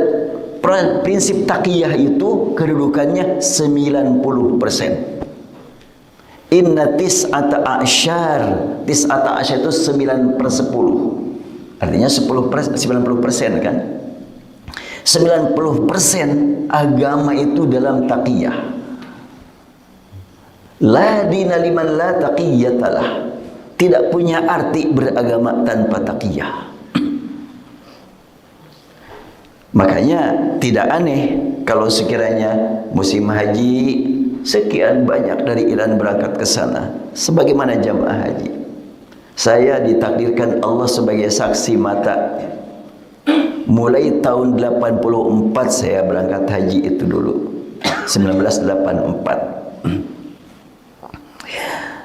prinsip taqiyah itu kedudukannya 90%. Inna tis'ata a'syar, tis'ata a'syar itu 9/10. Artinya 90% kan? 90% agama itu dalam taqiyah. La dina liman la taqiyyatalah. Tidak punya arti beragama tanpa taqiyah. Makanya tidak aneh kalau sekiranya musim haji sekian banyak dari Iran berangkat ke sana sebagaimana jamaah haji. Saya ditakdirkan Allah sebagai saksi mata. Mulai tahun 84 saya berangkat haji itu dulu. 1984.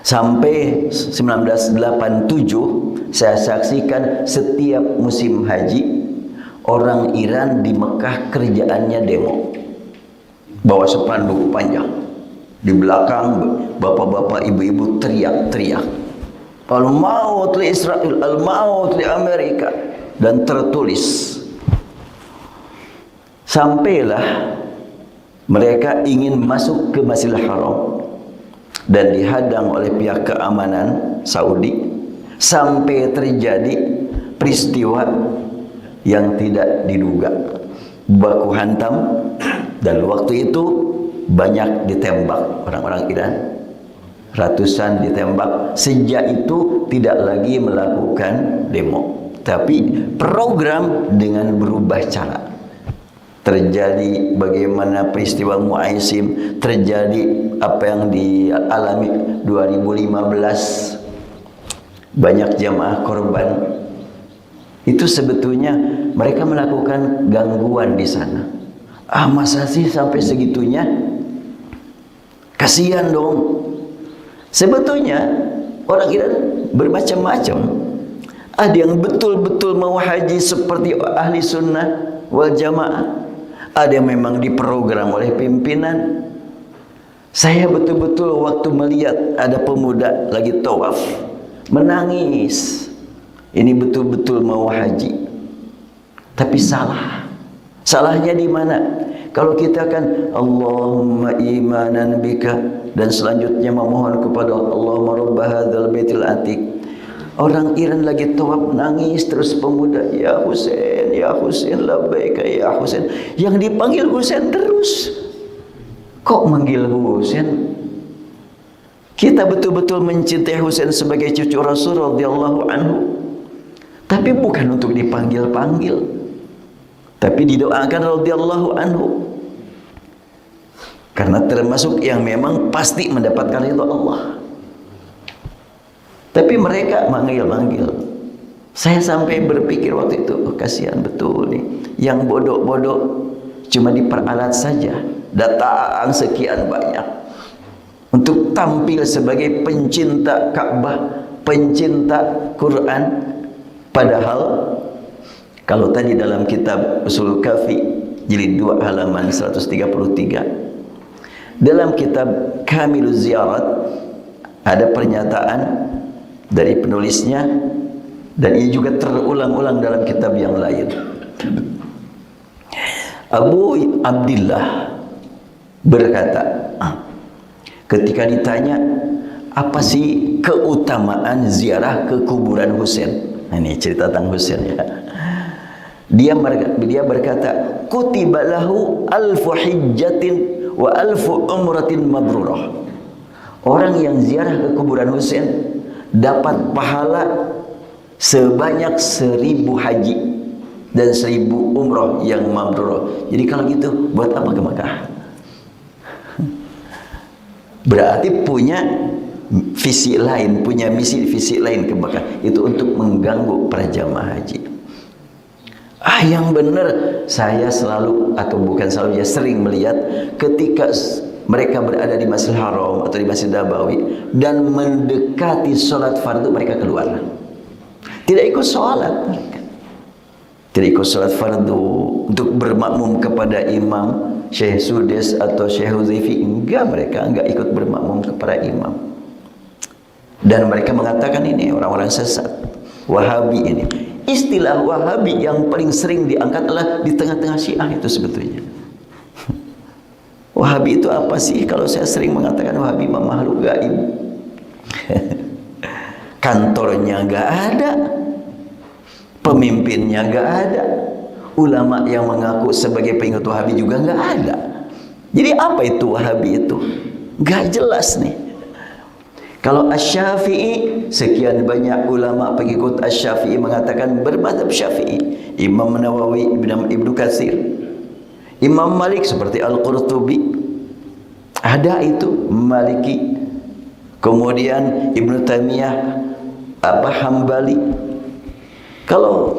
Sampai 1987 saya saksikan setiap musim haji orang Iran di Mekah kerjaannya demo. Bawa spanduk panjang. Di belakang bapak-bapak ibu-ibu teriak-teriak. Al-maut li Israel, al-maut li Amerika, dan tertulis. Sampailah mereka ingin masuk ke Masjidil Haram dan dihadang oleh pihak keamanan Saudi, sampai terjadi peristiwa yang tidak diduga, baku hantam, dan waktu itu banyak ditembak orang-orang Iran, ratusan ditembak. Sejak itu tidak lagi melakukan demo, tapi program dengan berubah cara. Terjadi bagaimana peristiwa Muaisim, terjadi apa yang dialami 2015, banyak jamaah korban. Itu sebetulnya mereka melakukan gangguan di sana. Masa sih sampai segitunya? Kasihan dong. Sebetulnya orang Iran bermacam-macam. Ada yang betul-betul mau haji seperti ahli sunnah wal jamaah. Ada yang memang diprogram oleh pimpinan. Saya betul-betul waktu melihat ada pemuda lagi tawaf, menangis. Ini betul-betul mau haji, tapi salah. Salahnya di mana? Kalau kita kan Allahumma imanan bika, dan selanjutnya memohon kepada Allahumma rabb hadzal baitil atiq. Orang Iran lagi tawaf nangis terus, pemuda, ya Husain, labbaika ya Husain. Yang dipanggil Husain terus. Kok manggil Husain? Kita betul-betul mencintai Husain sebagai cucu Rasul radhiyallahu anhu, tapi bukan untuk dipanggil-panggil, tapi didoakan radhiyallahu anhu. Karena termasuk yang memang pasti mendapatkan ridha Allah. Tapi mereka manggil-manggil. Saya sampai berpikir waktu itu, kasihan betul nih. Yang bodoh-bodoh cuma diperalat saja, datang sekian banyak untuk tampil sebagai pencinta Ka'bah, pencinta Quran. Padahal kalau tadi dalam kitab Ushul Kafi jilid 2 halaman 133, dalam kitab Kamiluz Ziyarat ada pernyataan dari penulisnya, dan ini juga terulang-ulang dalam kitab yang lain. Abu Abdillah berkata, ketika ditanya apa sih keutamaan ziarah ke kuburan Husain, ini cerita tentang Husain ya, dia berkata, kutiba lahu alfu hijjatin wa alfu umratin mabrurah. Orang yang ziarah ke kuburan Husain dapat pahala sebanyak 1000 haji dan 1000 umrah yang mabrurah. Jadi kalau gitu buat apa ke Makkah? Berarti punya visi lain, punya visi lain ke Makkah. Itu untuk mengganggu para jamaah haji. Yang benar, saya selalu, atau bukan selalu, ya sering melihat ketika mereka berada di Masjidil Haram atau di Masjid Nabawi dan mendekati sholat fardu, mereka keluar. Tidak ikut sholat mereka. Tidak ikut sholat fardu untuk bermakmum kepada imam Syekh Sudes atau Syekh Huzaifi. Mereka enggak ikut bermakmum kepada imam. Dan mereka mengatakan ini orang-orang sesat, Wahabi ini. Istilah Wahabi yang paling sering diangkat adalah di tengah-tengah Syiah itu sebetulnya. Wahabi itu apa sih? Kalau saya sering mengatakan Wahabi mah makhluk gaib. Kantornya nggak ada, pemimpinnya nggak ada, ulama yang mengaku sebagai pengikut Wahabi juga nggak ada. Jadi apa itu Wahabi itu? Nggak jelas nih. Kalau Asy-Syafi'i, sekian banyak ulama pengikut Asy-Syafi'i mengatakan bermadzhab Syafi'i. Imam Nawawi, Ibnu Katsir, Imam Malik seperti Al-Qurtubi, ada itu Maliki. Kemudian Ibnu Taimiyah, Hambali. Kalau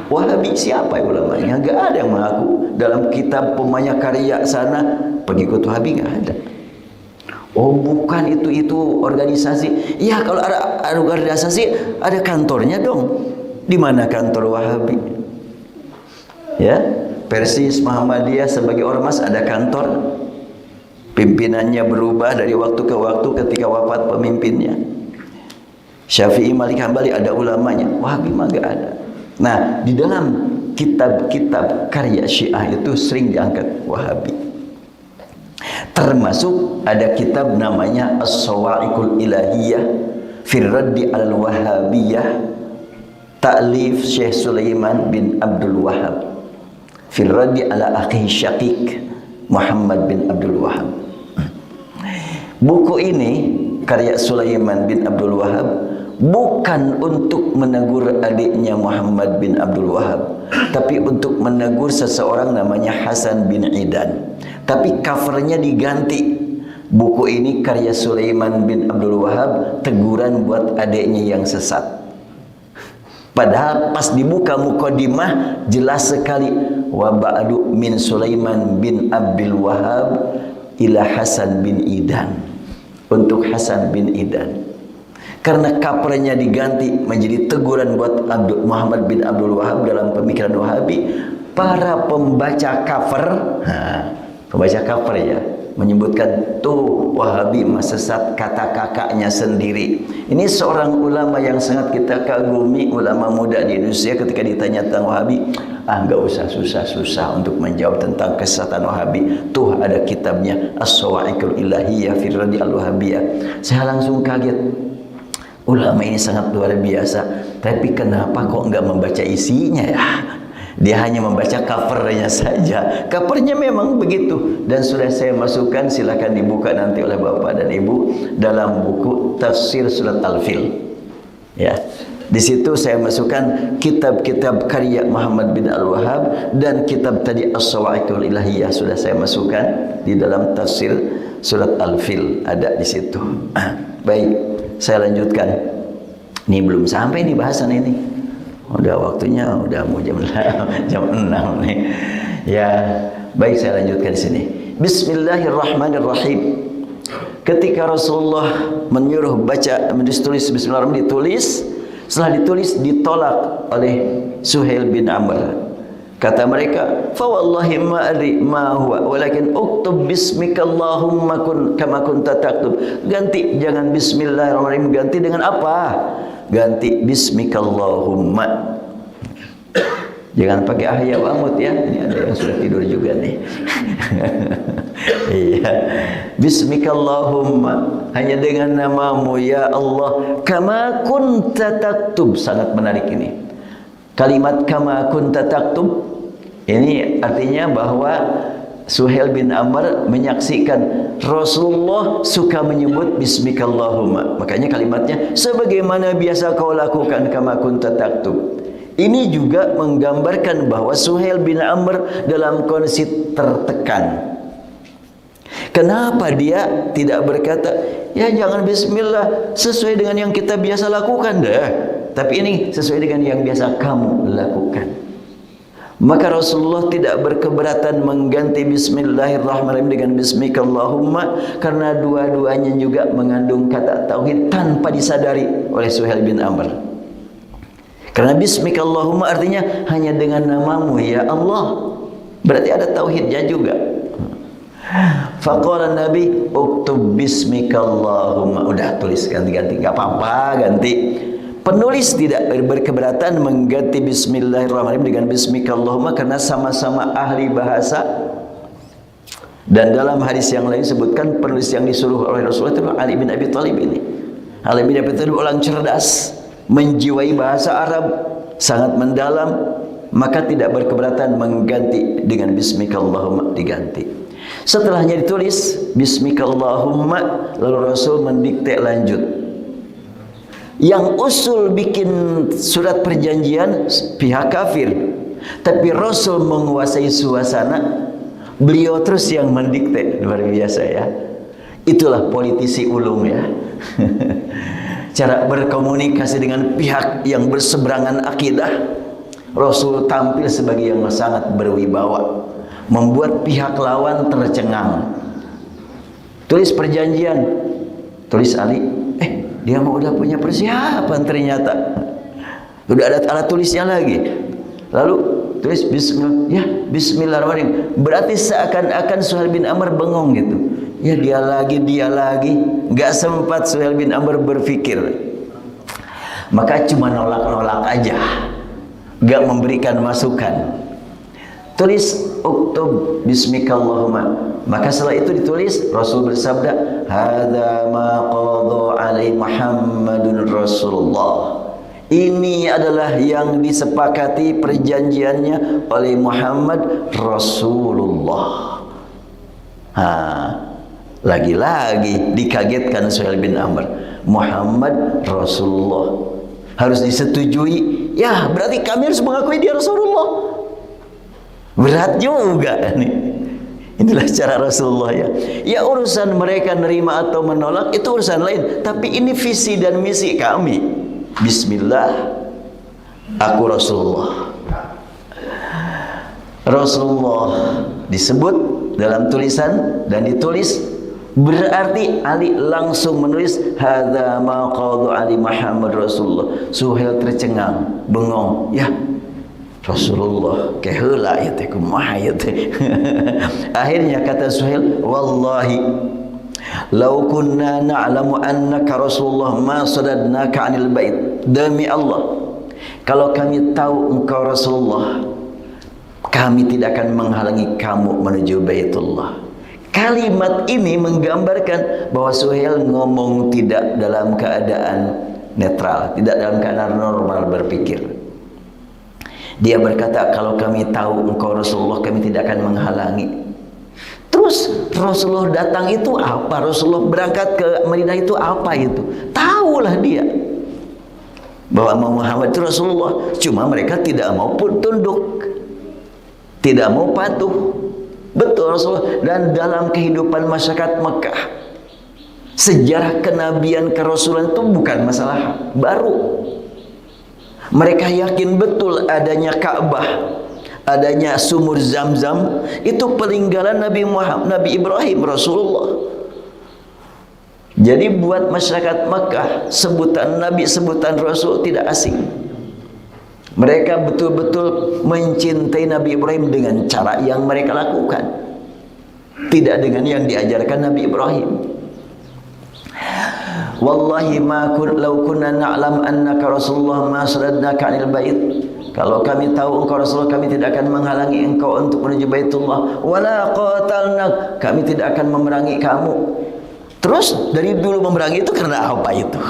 Wahabi siapa ulamanya? Enggak ada yang mengaku. Dalam kitab Pemanya Karya sana pengikut Wahabi enggak ada. Oh bukan itu organisasi. Ya kalau ada organisasi ada kantornya dong. Di mana kantor Wahabi? Ya, Persis Muhammadiyah sebagai ormas ada kantor. Pimpinannya berubah dari waktu ke waktu ketika wafat pemimpinnya. Syafi'i, Malik, Hambali ada ulamanya. Wahabi mah gak ada. Nah, di dalam kitab-kitab karya Syiah itu sering diangkat Wahabi. Termasuk ada kitab namanya As-Sawa'iqul Ilahiyah fi Raddi al-Wahabiyah, ta'lif Syekh Sulaiman bin Abdul Wahab, fi Raddi ala akhi Syaqiq Muhammad bin Abdul Wahab. Buku ini karya Sulaiman bin Abdul Wahab bukan untuk menegur adiknya Muhammad bin Abdul Wahab, tapi untuk menegur seseorang namanya Hasan bin Idan. Tapi covernya diganti. Buku ini karya Sulaiman bin Abdul Wahab, teguran buat adiknya yang sesat. Padahal pas dibuka mukadimah jelas sekali, wa ba'du min Sulaiman bin Abdul Wahab ila Hasan bin Idan, untuk Hasan bin Idan. Karena covernya diganti menjadi teguran buat Muhammad bin Abdul Wahab dalam pemikiran Wahabi. Para pembaca cover, pembaca cover ya, menyebutkan tuh Wahabi mah sesat, kata kakaknya sendiri. Ini seorang ulama yang sangat kita kagumi, ulama muda di Indonesia. Ketika ditanya tentang Wahabi, nggak usah susah-susah untuk menjawab tentang kesesatan Wahabi. Tuh ada kitabnya As-Sawa'iqul Ilahiyah fi Raddi al-Wahabiyah. Saya langsung kaget. Ulama ini sangat luar biasa, tapi kenapa kok nggak membaca isinya ya? Dia hanya membaca covernya saja. Covernya memang begitu, dan sudah saya masukkan, silakan dibuka nanti oleh Bapak dan Ibu dalam buku Tafsir Surat Al-Fil. Ya, di situ saya masukkan kitab-kitab karya Muhammad bin Al-Wahhab, dan kitab tadi As-Sawa'iqul Ilahiyah sudah saya masukkan di dalam Tafsir Surat Al-Fil, ada di situ. Baik. Saya lanjutkan. Ini belum sampai di bahasan ini. Udah waktunya, udah mau jam 6 nih. Ya, baik, saya lanjutkan di sini. Bismillahirrahmanirrahim. Ketika Rasulullah menyuruh baca, ditulis Bismillahirrahmanirrahim, ditulis. Setelah ditulis ditolak oleh Suhail bin Amr. Kata mereka, fa wallahi ma adri ma huwa walakin uktub bismika Allahumma kun kama kunta taktub. Ganti, jangan bismillahirrahmanirrahim, ganti dengan apa? Ganti bismika Allahumma. Jangan pakai ahya wa amut ya. Ini ada yang sudah tidur juga nih. Iya. Bismika Allahumma, hanya dengan namamu ya Allah, kama kunta taktub. Sangat menarik ini. Kalimat kama kunta taktub ini artinya bahwa Suhail bin Amr menyaksikan Rasulullah suka menyebut bismikallahumma. Makanya kalimatnya sebagaimana biasa kau lakukan kama kunta taktub. Ini juga menggambarkan bahwa Suhail bin Amr dalam kondisi tertekan. Kenapa dia tidak berkata, ya jangan bismillah, sesuai dengan yang kita biasa lakukan deh. Tapi ini sesuai dengan yang biasa kamu lakukan. Maka Rasulullah tidak berkeberatan mengganti bismillahirrahmanirrahim dengan bismikallahumma, karena dua-duanya juga mengandung kata tauhid tanpa disadari oleh Suhail bin Amr. Karena bismikallahumma artinya hanya dengan namamu ya Allah. Berarti ada tauhidnya juga. Faqala Nabi, uktub bismikallahumma. Udah tulis ganti-ganti, enggak apa-apa, ganti. Penulis tidak berkeberatan mengganti bismillahirrahmanirrahim dengan bismikallahumma karena sama-sama ahli bahasa. Dan dalam hadis yang lain sebutkan penulis yang disuruh oleh Rasulullah itu Ali bin Abi Thalib ini. Ali bin Abi Thalib orang cerdas, menjiwai bahasa Arab, sangat mendalam, maka tidak berkeberatan mengganti dengan bismikallahumma, diganti. Setelahnya ditulis bismikallahumma, lalu Rasul mendikte lanjut. Yang usul bikin surat perjanjian pihak kafir, tapi Rasul menguasai suasana, beliau terus yang mendikte. Luar biasa ya. Itulah politisi ulung ya. Cara berkomunikasi dengan pihak yang berseberangan akidah. Rasul tampil sebagai yang sangat berwibawa, membuat pihak lawan tercengang. Tulis perjanjian, tulis Ali. Dia mau udah punya persiapan ternyata. Udah ada alat tulisnya lagi. Lalu tulis bismillah, ya bismillahirrahmanirrahim. Berarti seakan-akan Suhail bin Amr bengong gitu. Ya dia lagi. Gak sempat Suhail bin Amr berpikir. maka cuma nolak-nolak aja, gak memberikan masukan. Tulis uktub bismikallahumma. Maka setelah itu ditulis, Rasul bersabda, hadza ma qadha alai Muhammadun Rasulullah. Ini adalah yang disepakati perjanjiannya oleh Muhammad Rasulullah. Lagi-lagi dikagetkan Suhail bin Amr. Muhammad Rasulullah harus disetujui. Ya, berarti kami harus mengakui dia Rasulullah. Berat juga nih. Inilah cara Rasulullah ya. Ya, urusan mereka nerima atau menolak itu urusan lain. Tapi ini visi dan misi kami. Bismillah, aku Rasulullah. Rasulullah disebut dalam tulisan dan ditulis, berarti Ali langsung menulis hadza ma qadha ali Muhammad Rasulullah. Suhail tercengang, bengong. Ya, Rasulullah keheula ya teh kumaha ya teh. Akhirnya kata Suhail, wallahi lau kunna na'lamu annaka Rasulullah ma sadadnaka 'anil bait. Demi Allah, kalau kami tahu engkau Rasulullah, kami tidak akan menghalangi kamu menuju Baitullah. Kalimat ini menggambarkan bahwa Suhail ngomong tidak dalam keadaan netral, tidak dalam keadaan normal berpikir. Dia berkata, kalau kami tahu engkau Rasulullah, kami tidak akan menghalangi. Terus Rasulullah datang itu apa? Rasulullah berangkat ke Madinah itu apa itu? Tahulah dia bahwa Muhammad itu Rasulullah. Cuma mereka tidak mau tunduk, tidak mau patuh. Betul Rasulullah. Dan dalam kehidupan masyarakat Mekah, sejarah kenabian kerasulan itu bukan masalah baru. Mereka yakin betul adanya Ka'bah, adanya sumur Zam-Zam, itu peninggalan Nabi Ibrahim Rasulullah. Jadi buat masyarakat Makkah, sebutan Nabi, sebutan Rasul tidak asing. Mereka betul-betul mencintai Nabi Ibrahim dengan cara yang mereka lakukan, tidak dengan yang diajarkan Nabi Ibrahim. Wallahi ma law kunna na'lam annaka Rasulullah ma saradnaka 'anil bait. Kalau kami tahu engkau Rasulullah, kami tidak akan menghalangi engkau untuk menuju Baitullah. Wala qatalnak, kami tidak akan memerangi kamu. Terus dari dulu memerangi itu karena apa itu?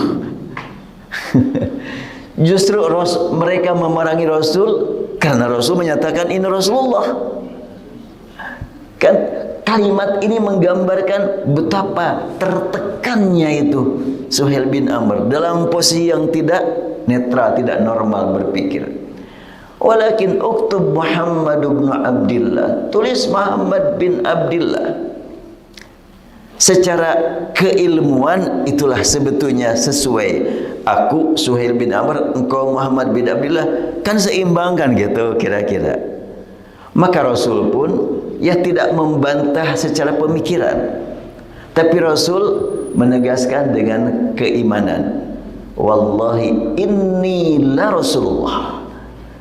Justru mereka memerangi Rasul karena Rasul menyatakan ini Rasulullah. Kan kalimat ini menggambarkan betapa tertekannya itu Suhail bin Amr dalam posisi yang tidak netral, tidak normal berpikir. Walakin uktub Muhammad bin Abdullah, tulis Muhammad bin Abdullah. Secara keilmuan itulah sebetulnya sesuai. Aku Suhail bin Amr, engkau Muhammad bin Abdullah, kan seimbang kan gitu kira-kira. Maka Rasul pun ya tidak membantah secara pemikiran, tapi Rasul menegaskan dengan keimanan. Wallahi inni la Rasulullah.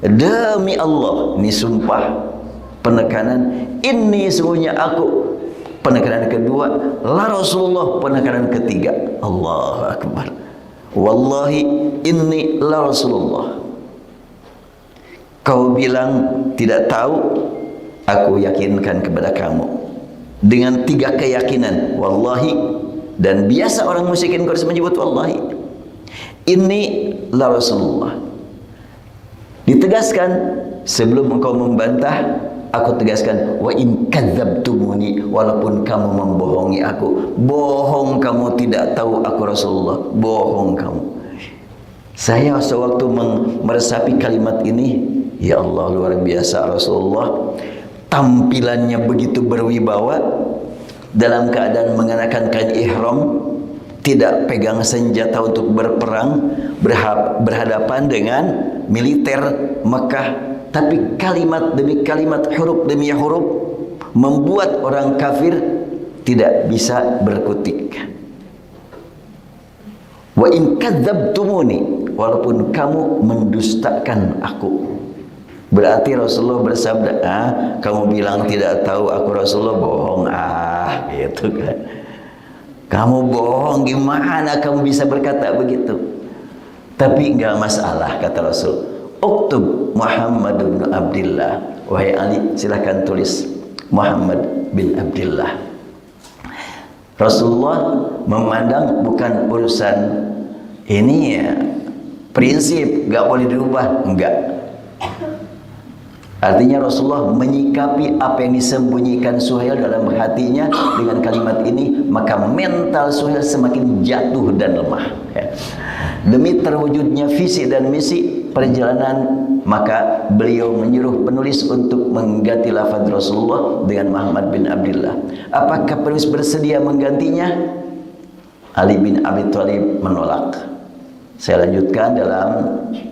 Demi Allah, ini sumpah, penekanan, ini sungguhnya aku, penekanan kedua, la Rasulullah, penekanan ketiga, Allahu Akbar. Wallahi inni la Rasulullah. Kau bilang tidak tahu, aku yakinkan kepada kamu dengan tiga keyakinan, wallahi, dan biasa orang musyrikin Quraisy menyebut wallahi. Ini la Rasulullah. Ditegaskan sebelum engkau membantah, aku tegaskan wa in kadzabtumuni, walaupun kamu membohongi aku, bohong kamu tidak tahu aku Rasulullah, bohong kamu. Saya sewaktu meresapi kalimat ini, ya Allah, luar biasa Rasulullah. Tampilannya begitu berwibawa dalam keadaan mengenakan kain ihram, tidak pegang senjata untuk berperang, berhadapan dengan militer Mekah, tapi kalimat demi kalimat, huruf demi huruf membuat orang kafir tidak bisa berkutik. Wa in kadzabtumuni, walaupun kamu mendustakan aku. Berarti Rasulullah bersabda, kamu bilang tidak tahu aku Rasulullah, bohong, gitu kan. Kamu bohong, gimana kamu bisa berkata begitu? Tapi enggak masalah, kata Rasul. Uktub Muhammad bin Abdullah. Wahai Ali, silahkan tulis Muhammad bin Abdullah. Rasulullah memandang bukan urusan ini ya, prinsip enggak boleh dirubah, enggak. Artinya Rasulullah menyikapi apa yang disembunyikan Suhail dalam hatinya dengan kalimat ini, maka mental Suhail semakin jatuh dan lemah. Demi terwujudnya visi dan misi perjalanan, maka beliau menyuruh penulis untuk mengganti lafaz Rasulullah dengan Muhammad bin Abdullah. Apakah penulis bersedia menggantinya? Ali bin Abi Thalib menolak. Saya lanjutkan dalam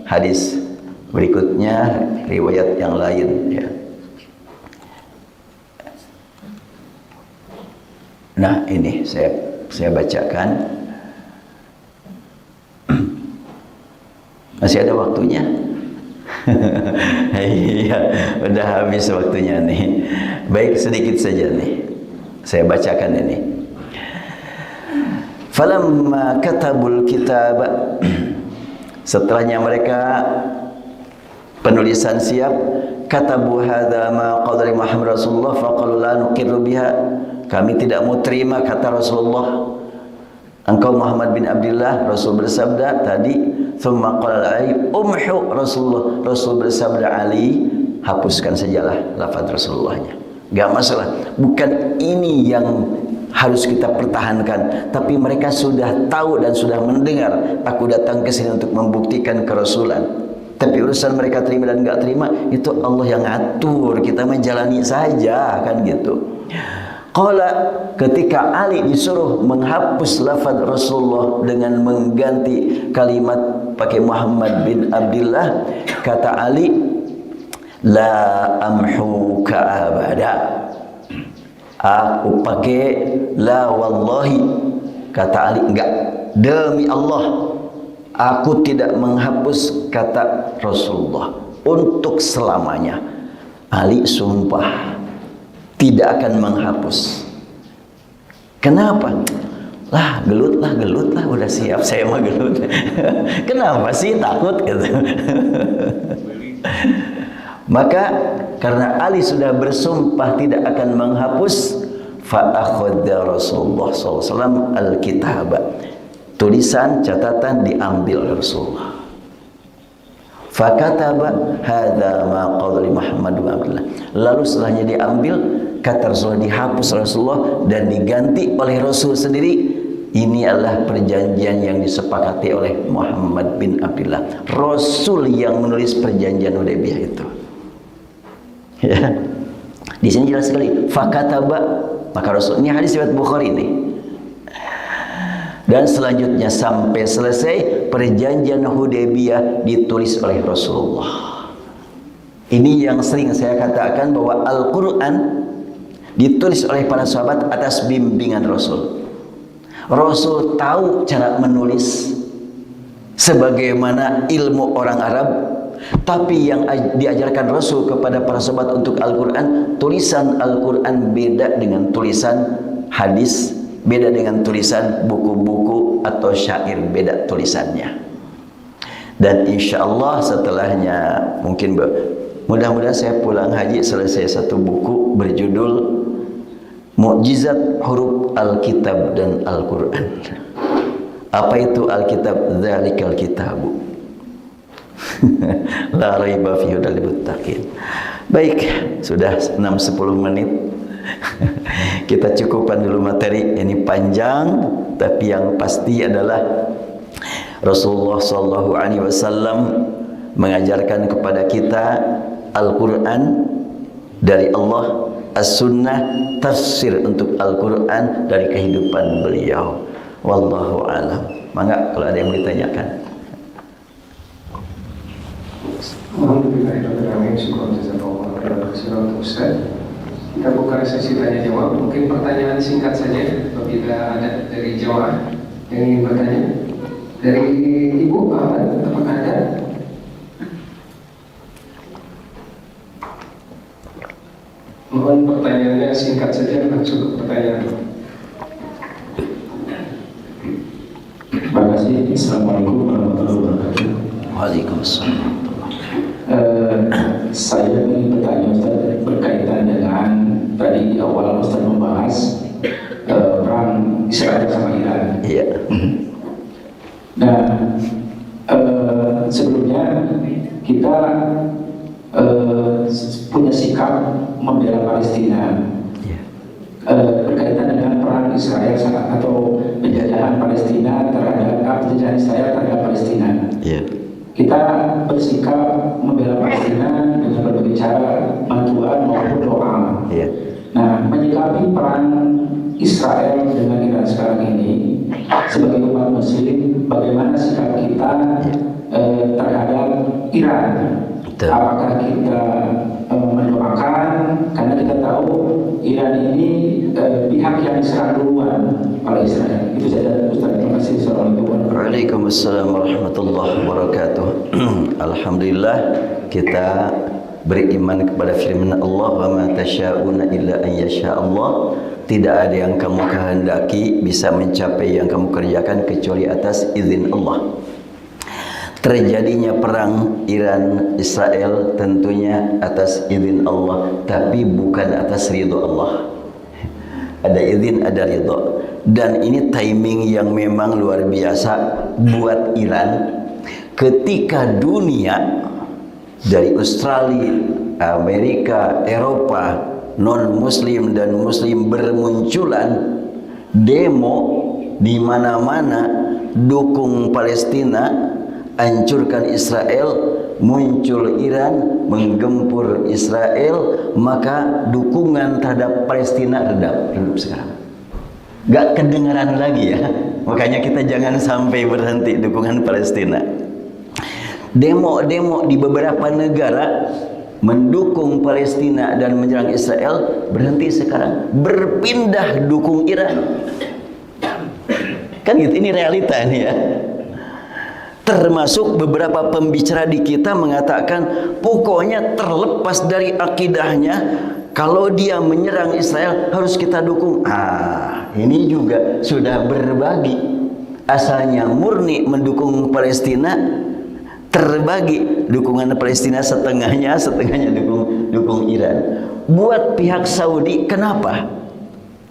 hadis berikutnya, riwayat yang lain ya. Nah, ini saya bacakan. Masih ada waktunya? Iya, udah habis waktunya nih. Baik, sedikit saja nih. Saya bacakan ini. Falamma katabul kitab, setelahnya mereka penulisan siap, katabu hadza ma qadari Muhammad Rasulullah faqalu la nuqirru biha. Kami tidak mau terima kata Rasulullah. Engkau Muhammad bin Abdullah. Rasul bersabda tadi, thumma qala Ali umhu Rasulullah. Rasul bersabda, Ali, hapuskan sajalah lafaz Rasulullahnya. Enggak masalah. Bukan ini yang harus kita pertahankan, tapi mereka sudah tahu dan sudah mendengar. Aku datang ke sini untuk membuktikan kerasulan. Tapi urusan mereka terima dan enggak terima itu Allah yang atur, kita menjalani saja, kan gitu. Qala, ketika Ali disuruh menghapus lafaz Rasulullah dengan mengganti kalimat pakai Muhammad bin Abdullah, kata Ali, la amhuka abada. Aku pakai la wallahi, kata Ali, enggak, demi Allah aku tidak menghapus kata Rasulullah untuk selamanya. Ali sumpah tidak akan menghapus. Kenapa? Gelut lah, udah siap saya mah gelut. Kenapa sih takut gitu? Maka karena Ali sudah bersumpah tidak akan menghapus, fa akhadha Rasulullah SAW al-kitaba. Tulisan catatan diambil Rasulullah. Fakataba hadza ma qala Muhammad bin Abdullah. Lalu setelahnya diambil, kata Rasulullah, dihapus Rasulullah dan diganti oleh Rasul sendiri. Ini adalah perjanjian yang disepakati oleh Muhammad bin Abdullah. Rasul yang menulis perjanjian Hudaybiyah itu. Ya. Di sini jelas sekali fakataba, maka Rasul. Ini hadis riwayat Bukhari ini. Dan selanjutnya sampai selesai perjanjian Hudaybiyah ditulis oleh Rasulullah. Ini yang sering saya katakan bahwa Al-Quran ditulis oleh para sahabat atas bimbingan Rasul. Rasul tahu cara menulis sebagaimana ilmu orang Arab, tapi yang diajarkan Rasul kepada para sahabat untuk Al-Quran, tulisan Al-Quran beda dengan tulisan hadis, beda dengan tulisan buku-buku atau syair, beda tulisannya. Dan insya Allah setelahnya mungkin mudah-mudahan saya pulang haji selesai satu buku berjudul Mukjizat Huruf Alkitab dan Al-Quran. Apa itu Alkitab? Dzalikal kitabu la raiba fihi hudal lil muttaqin. Baik, sudah 6-10 menit. Kita cukupkan dulu materi ini, panjang, tapi yang pasti adalah Rasulullah SAW mengajarkan kepada kita Al-Quran dari Allah, As-Sunnah tafsir untuk Al-Quran dari kehidupan beliau. Wallahu a'lam. Mangga kalau ada yang mau ditanyakan. Kita buka sesi tanya jawab. Mungkin pertanyaan singkat saja apabila ada dari jawab yang ingin bertanya. Dari Ibu Pak Ahmad, apakah ada? Mohon pertanyaannya singkat saja, langsung ke pertanyaan. Terima kasih. Assalamualaikum warahmatullahi wabarakatuh. Waalaikumsalam. Saya ingin bertanya Ustaz berkaitan dengan tadi di awal Ustaz membahas perang Israel sama Iran. Iya. Nah, sebelumnya kita punya sikap membela Palestina. Iya. Berkaitan dengan perang Israel atau penjajahan Palestina penjajahan Israel terhadap Palestina. Iya. Kita bersikap membela Palestina dengan berbagai cara, bantuan maupun doa. Iya. Nah, menyikapi perang Israel dengan Iran sekarang ini, sebagai umat Muslim, bagaimana sikap kita terhadap Iran? Betul. Apakah kita mendoakan? Karena kita tahu Iran ini pihak yang diserang duluan oleh Israel. Itu saja Ustaz. Terima kasih. Assalamualaikum warahmatullahi wabarakatuh. Waalaikumsalam warahmatullahi wabarakatuh. Alhamdulillah kita beriman kepada firman Allah, wa ma tasyauna illa an yasha Allah. Tidak ada yang kamu kehendaki bisa mencapai yang kamu kerjakan kecuali atas izin Allah. Terjadinya perang Iran Israel tentunya atas izin Allah, tapi bukan atas ridho Allah. Ada izin, ada ridho. Dan ini timing yang memang luar biasa buat Iran. Ketika dunia dari Australia, Amerika, Eropa, non-Muslim dan Muslim bermunculan demo di mana-mana dukung Palestina, hancurkan Israel, muncul Iran menggempur Israel, maka dukungan terhadap Palestina redup sekarang. Gak kedengaran lagi ya. Makanya kita jangan sampai berhenti dukungan Palestina. Demo-demo di beberapa negara mendukung Palestina dan menyerang Israel berhenti sekarang, berpindah dukung Iran. Kan gitu, ini realita nih ya. Termasuk beberapa pembicara di kita mengatakan pokoknya terlepas dari akidahnya, kalau dia menyerang Israel harus kita dukung. Ini juga sudah berbagi. Asalnya murni mendukung Palestina, terbagi dukungan Palestina setengahnya dukung Iran. Buat pihak Saudi kenapa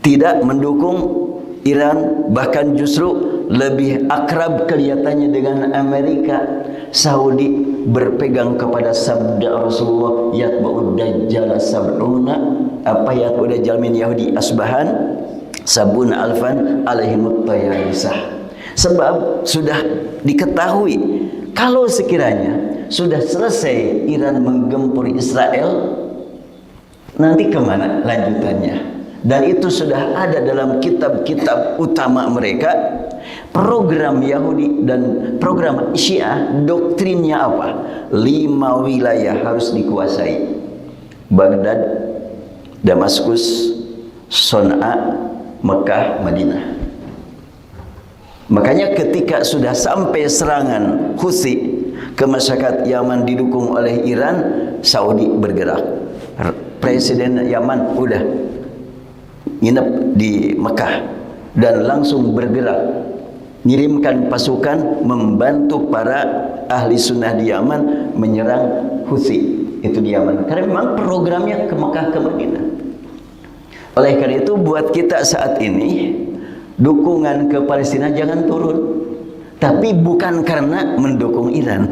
tidak mendukung Iran, bahkan justru lebih akrab kelihatannya dengan Amerika? Saudi berpegang kepada sabda Rasulullah, yatba'ud dajjal sab'una, apa yatba'ud dajjal min Yahudi asbahan sabuna alfan alaihimut tayyisah. Sebab sudah diketahui kalau sekiranya sudah selesai Iran menggempur Israel, nanti kemana lanjutannya? Dan itu sudah ada dalam kitab-kitab utama mereka. Program Yahudi dan program Syiah, doktrinnya apa? 5 wilayah harus dikuasai: Baghdad, Damaskus, Son'a, Mekah, Madinah. Makanya ketika sudah sampai serangan Houthi ke masyarakat Yaman didukung oleh Iran, Saudi bergerak. Presiden Yaman udah nginep di Mekah dan langsung bergerak, ngirimkan pasukan membantu para ahli sunnah di Yaman menyerang Houthi itu di Yaman, karena memang programnya ke Mekah, ke Madinah. Oleh karena itu buat kita saat ini dukungan ke Palestina jangan turun, tapi bukan karena mendukung Iran.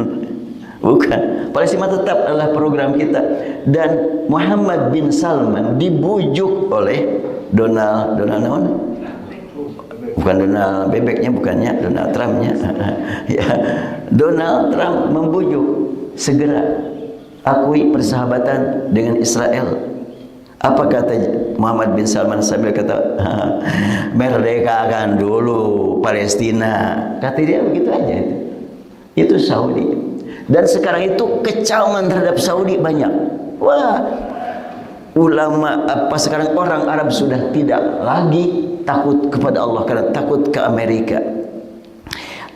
Bukan. Palestina tetap adalah program kita. Dan Muhammad bin Salman dibujuk oleh Donald bukan Donald bebeknya, bukannya Donald Trumpnya. Ya, Donald Trump membujuk segera akui persahabatan dengan Israel. Apa kata Muhammad bin Salman sambil kata, merdekakan dulu Palestina. Kata dia begitu aja. Itu Saudi. Dan sekarang itu kecaman terhadap Saudi banyak. Wah, ulama apa sekarang orang Arab sudah tidak lagi takut kepada Allah karena takut ke Amerika.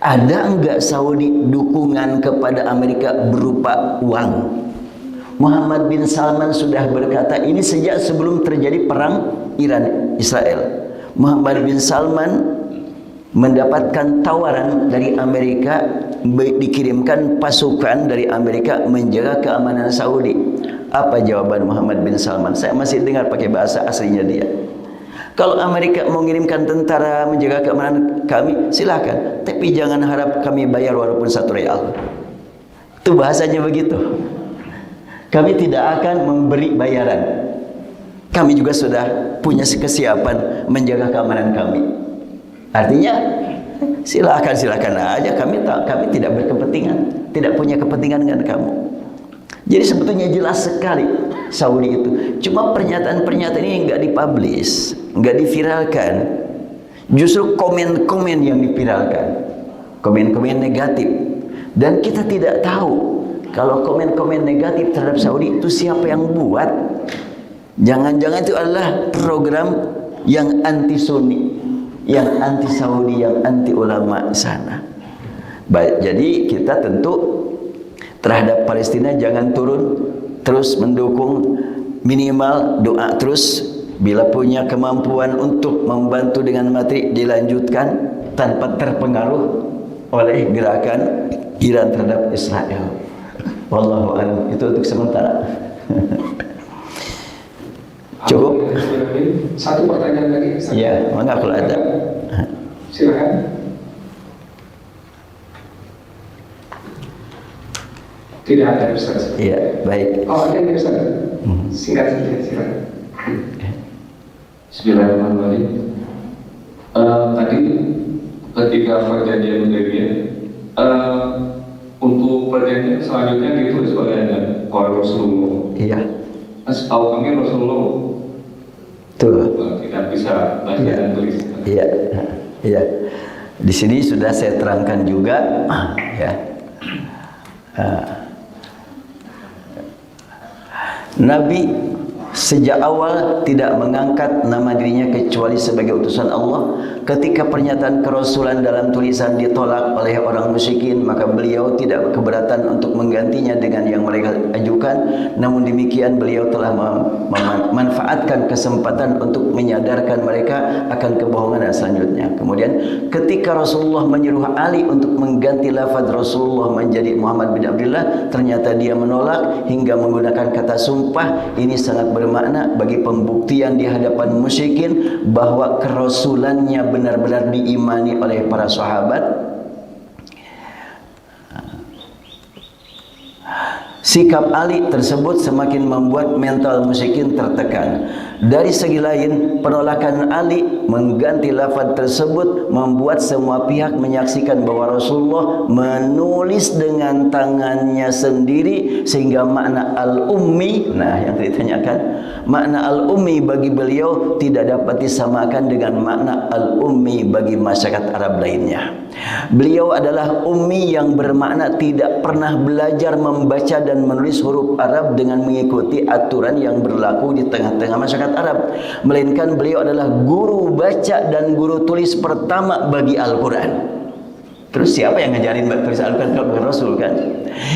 Ada enggak Saudi dukungan kepada Amerika berupa uang? Muhammad bin Salman sudah berkata ini sejak sebelum terjadi perang Iran Israel. Muhammad bin Salman mendapatkan tawaran dari Amerika, dikirimkan pasukan dari Amerika menjaga keamanan Saudi. Apa jawaban Muhammad bin Salman? Saya masih dengar pakai bahasa aslinya dia. Kalau Amerika mengirimkan tentara menjaga keamanan kami, silakan, tapi jangan harap kami bayar walaupun 1 real. Itu bahasanya begitu. Kami tidak akan memberi bayaran. Kami juga sudah punya kesiapan menjaga keamanan kami. Artinya silakan aja, kami tidak berkepentingan, tidak punya kepentingan dengan kamu. Jadi sebetulnya jelas sekali Saudi itu. Cuma pernyataan-pernyataan ini nggak dipublish, nggak diviralkan. Justru komen-komen yang diviralkan, komen-komen negatif. Dan kita tidak tahu kalau komen-komen negatif terhadap Saudi itu siapa yang buat. Jangan-jangan itu adalah program yang anti Sunni, yang anti Saudi, yang anti ulama sana. Baik, jadi kita tentu terhadap Palestina jangan turun, terus mendukung, minimal doa terus. Bila punya kemampuan untuk membantu dengan materi, dilanjutkan tanpa terpengaruh oleh gerakan Iran terhadap Israel. Wallahu a'lam. Itu untuk sementara. Cukup? Satu pertanyaan lagi. Ya, mangga kalau ada. Silakan. Tidak ada, Ustaz. Iya, baik. Oh, ada ya, Ustaz. Singkat saja, silakan. Bismillahirrahmanirrahim. Tadi ketika perjanjian Hudaybiyah, untuk perjanjian selanjutnya ditulis oleh Rasulullah. Iya. Setahu kami Rasulullah tidak bisa baca dan tulis. Iya, iya. Di sini sudah saya terangkan juga, ya. Nabi sejak awal tidak mengangkat nama dirinya kecuali sebagai utusan Allah. Ketika pernyataan kerasulan dalam tulisan ditolak oleh orang musyrikin, maka beliau tidak keberatan untuk menggantinya dengan yang mereka ajukan. Namun demikian beliau telah memanfaatkan kesempatan untuk menyadarkan mereka akan kebohongan dan selanjutnya. Kemudian ketika Rasulullah menyuruh Ali untuk mengganti lafaz Rasulullah menjadi Muhammad bin Abdullah, ternyata dia menolak hingga menggunakan kata sumpah. Ini sangat bermakna bagi pembuktian di hadapan musyrikin bahwa kerasulannya benar-benar diimani oleh para sahabat. Sikap Ali tersebut semakin membuat mental musyrikin tertekan. Dari segi lain, penolakan Ali mengganti lafaz tersebut membuat semua pihak menyaksikan bahwa Rasulullah menulis dengan tangannya sendiri, sehingga makna al-ummi, nah yang ditanyakan, makna al-ummi bagi beliau tidak dapat disamakan dengan makna al-ummi bagi masyarakat Arab lainnya. Beliau adalah ummi yang bermakna tidak pernah belajar membaca dan menulis huruf Arab dengan mengikuti aturan yang berlaku di tengah-tengah masyarakat Arab, melainkan beliau adalah guru baca dan guru tulis pertama bagi Al-Quran. Terus siapa yang ngajarin tulis Al-Quran kalau bukan Rasul kan?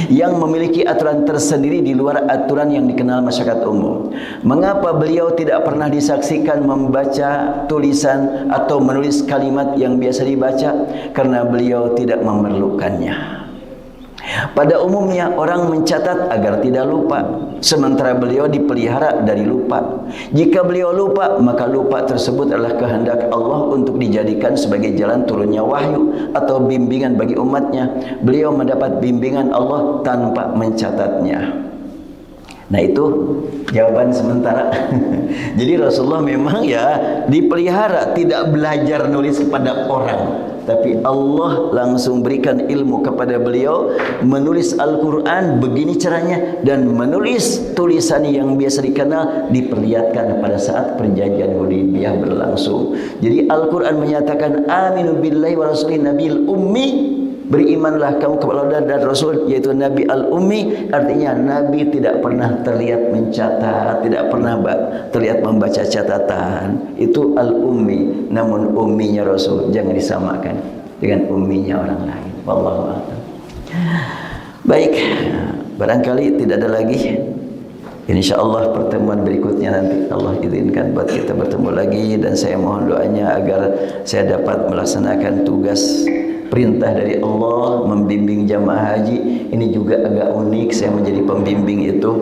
Yang memiliki aturan tersendiri di luar aturan yang dikenal masyarakat umum. Mengapa beliau tidak pernah disaksikan membaca tulisan atau menulis kalimat yang biasa dibaca? Karena beliau tidak memerlukannya. Pada umumnya orang mencatat agar tidak lupa, sementara beliau dipelihara dari lupa. Jika beliau lupa, maka lupa tersebut adalah kehendak Allah untuk dijadikan sebagai jalan turunnya wahyu atau bimbingan bagi umatnya. Beliau mendapat bimbingan Allah tanpa mencatatnya. Nah itu jawaban sementara. Jadi Rasulullah memang ya dipelihara, tidak belajar nulis kepada orang, tapi Allah langsung berikan ilmu kepada beliau menulis Al-Quran begini caranya, dan menulis tulisan yang biasa dikenal diperlihatkan pada saat perjanjian Hudaybiyah berlangsung. Jadi Al-Quran menyatakan aminu billahi wa rasulih nabil ummi, berimanlah kamu kepada Allah dan Rasul, yaitu Nabi Al-Ummi. Artinya Nabi tidak pernah terlihat mencatat, tidak pernah terlihat membaca catatan. Itu Al-Ummi. Namun umminya Rasul jangan disamakan dengan umminya orang lain. Wallahu a'lam. Baik, barangkali tidak ada lagi. InsyaAllah pertemuan berikutnya nanti Allah izinkan buat kita bertemu lagi, dan saya mohon doanya agar saya dapat melaksanakan tugas perintah dari Allah membimbing jamaah haji. Ini juga agak unik, saya menjadi pembimbing itu.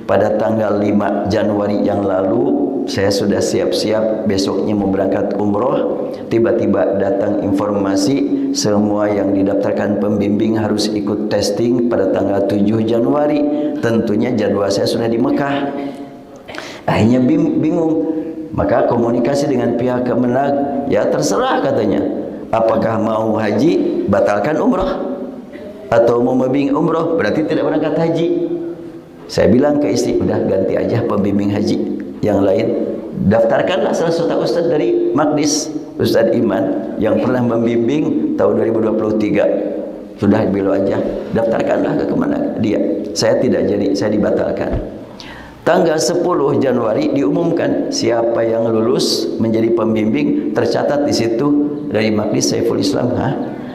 Pada tanggal 5 Januari yang lalu saya sudah siap-siap besoknya mau berangkat umroh. Tiba-tiba datang informasi semua yang didaftarkan pembimbing harus ikut testing pada tanggal 7 Januari. Tentunya jadwal saya sudah di Mekah. Akhirnya bingung. Maka komunikasi dengan pihak Kemenag, ya terserah katanya. Apakah mau haji, batalkan umrah, atau mau membimbing umrah, berarti tidak berangkat haji. Saya bilang ke istri, udah ganti aja pembimbing haji yang lain. Daftarkanlah salah satu ustaz dari Maqdis, Ustaz Iman, yang pernah membimbing tahun 2023. Sudah beliau aja, daftarkanlah ke kemana dia. Saya tidak jadi, saya dibatalkan. Tanggal 10 Januari diumumkan siapa yang lulus menjadi pembimbing, tercatat di situ dari Maqdis Saiful Islam.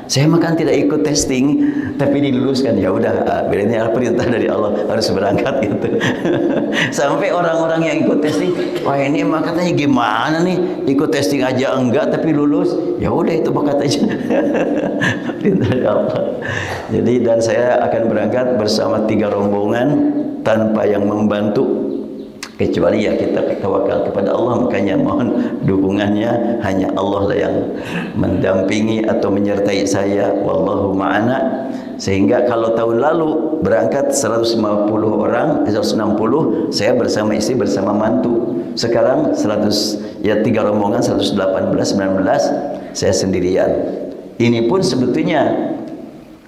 Saya makan tidak ikut testing, tapi diluluskan. Ya udah, berarti perintah dari Allah harus berangkat gitu. Sampai orang-orang yang ikut testing, wah ini emang katanya gimana nih, ikut testing aja enggak tapi lulus. Ya udah itu bakat aja. Perintah dari Allah. Jadi dan saya akan berangkat bersama 3 rombongan tanpa yang membantu, kecuali ya kita tawakal kepada Allah. Makanya mohon dukungannya, hanya Allah lah yang mendampingi atau menyertai saya, wallahu ma'ana. Sehingga kalau tahun lalu berangkat 150 orang, 160, saya bersama istri bersama mantu. Sekarang 100, ya 3 rombongan, 118, 19, saya sendirian. Ini pun sebetulnya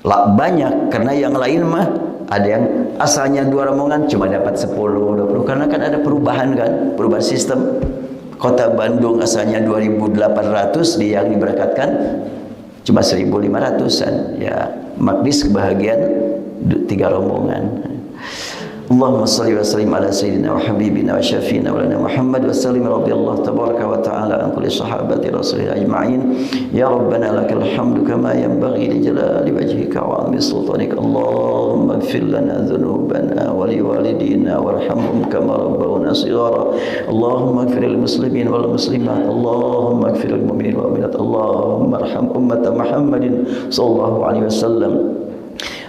banyak, karena yang lain mah ada yang asalnya 2 rombongan cuma dapat 10, 20, karena kan ada perubahan perubahan sistem. Kota Bandung asalnya 2.800, dia yang diberangkatkan cuma 1.500-an. Ya, Maqdis kebahagiaan 3 rombongan. Allahumma salli wa sallim ala sayyidina wa habibina wa syafiina wa lana Muhammad wa sallim radhiyallahu tabaraka wa ta'ala an kulli sahabati rasulillah ajma'in. Ya Rabbana lakal hamdu kama yanbaghi li jalali wajhika wa 'azimi sultanika. Allahumma ighfir lana dhunubana wa li walidina warhamhum kama rabbawna shighara. Allahumma ighfir lil muslimin wal muslimat. Allahumma ighfir lil mu'minin wal mu'minat. Allahumma arham ummata Muhammadin sallallahu alaihi wasallam.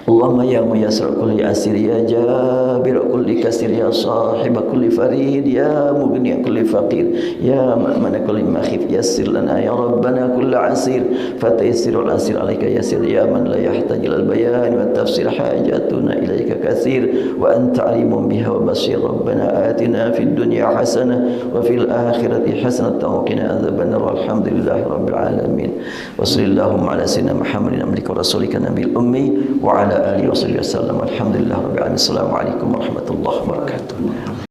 Allahumma ya muyassir kulli asir, ya jabir kulli kasir, ya sahib kulli farid, ya mughni kulli faqir, ya ma'mana kulli makhif, yassir lana ya rabbana kulli asir, fatayassirul asir alayka yassir, ya man la yahtaj ilal bayan wa tafsir hajatuna ilayka katsir wa anta alimun biha wa basir. Rabbana atina fid dunya hasanah wa fil akhirati hasanah wa qina adzaban nar. Walhamdulillahi rabbil alamin. Wa sallallahu ala sayyidina Muhammadin abdika wa rasulika nabiyil ummi wa ala alihi wa sahbihi wasallam. Alhamdulillah rabbil alamin. Assalamualaikum warahmatullahi wabarakatuh.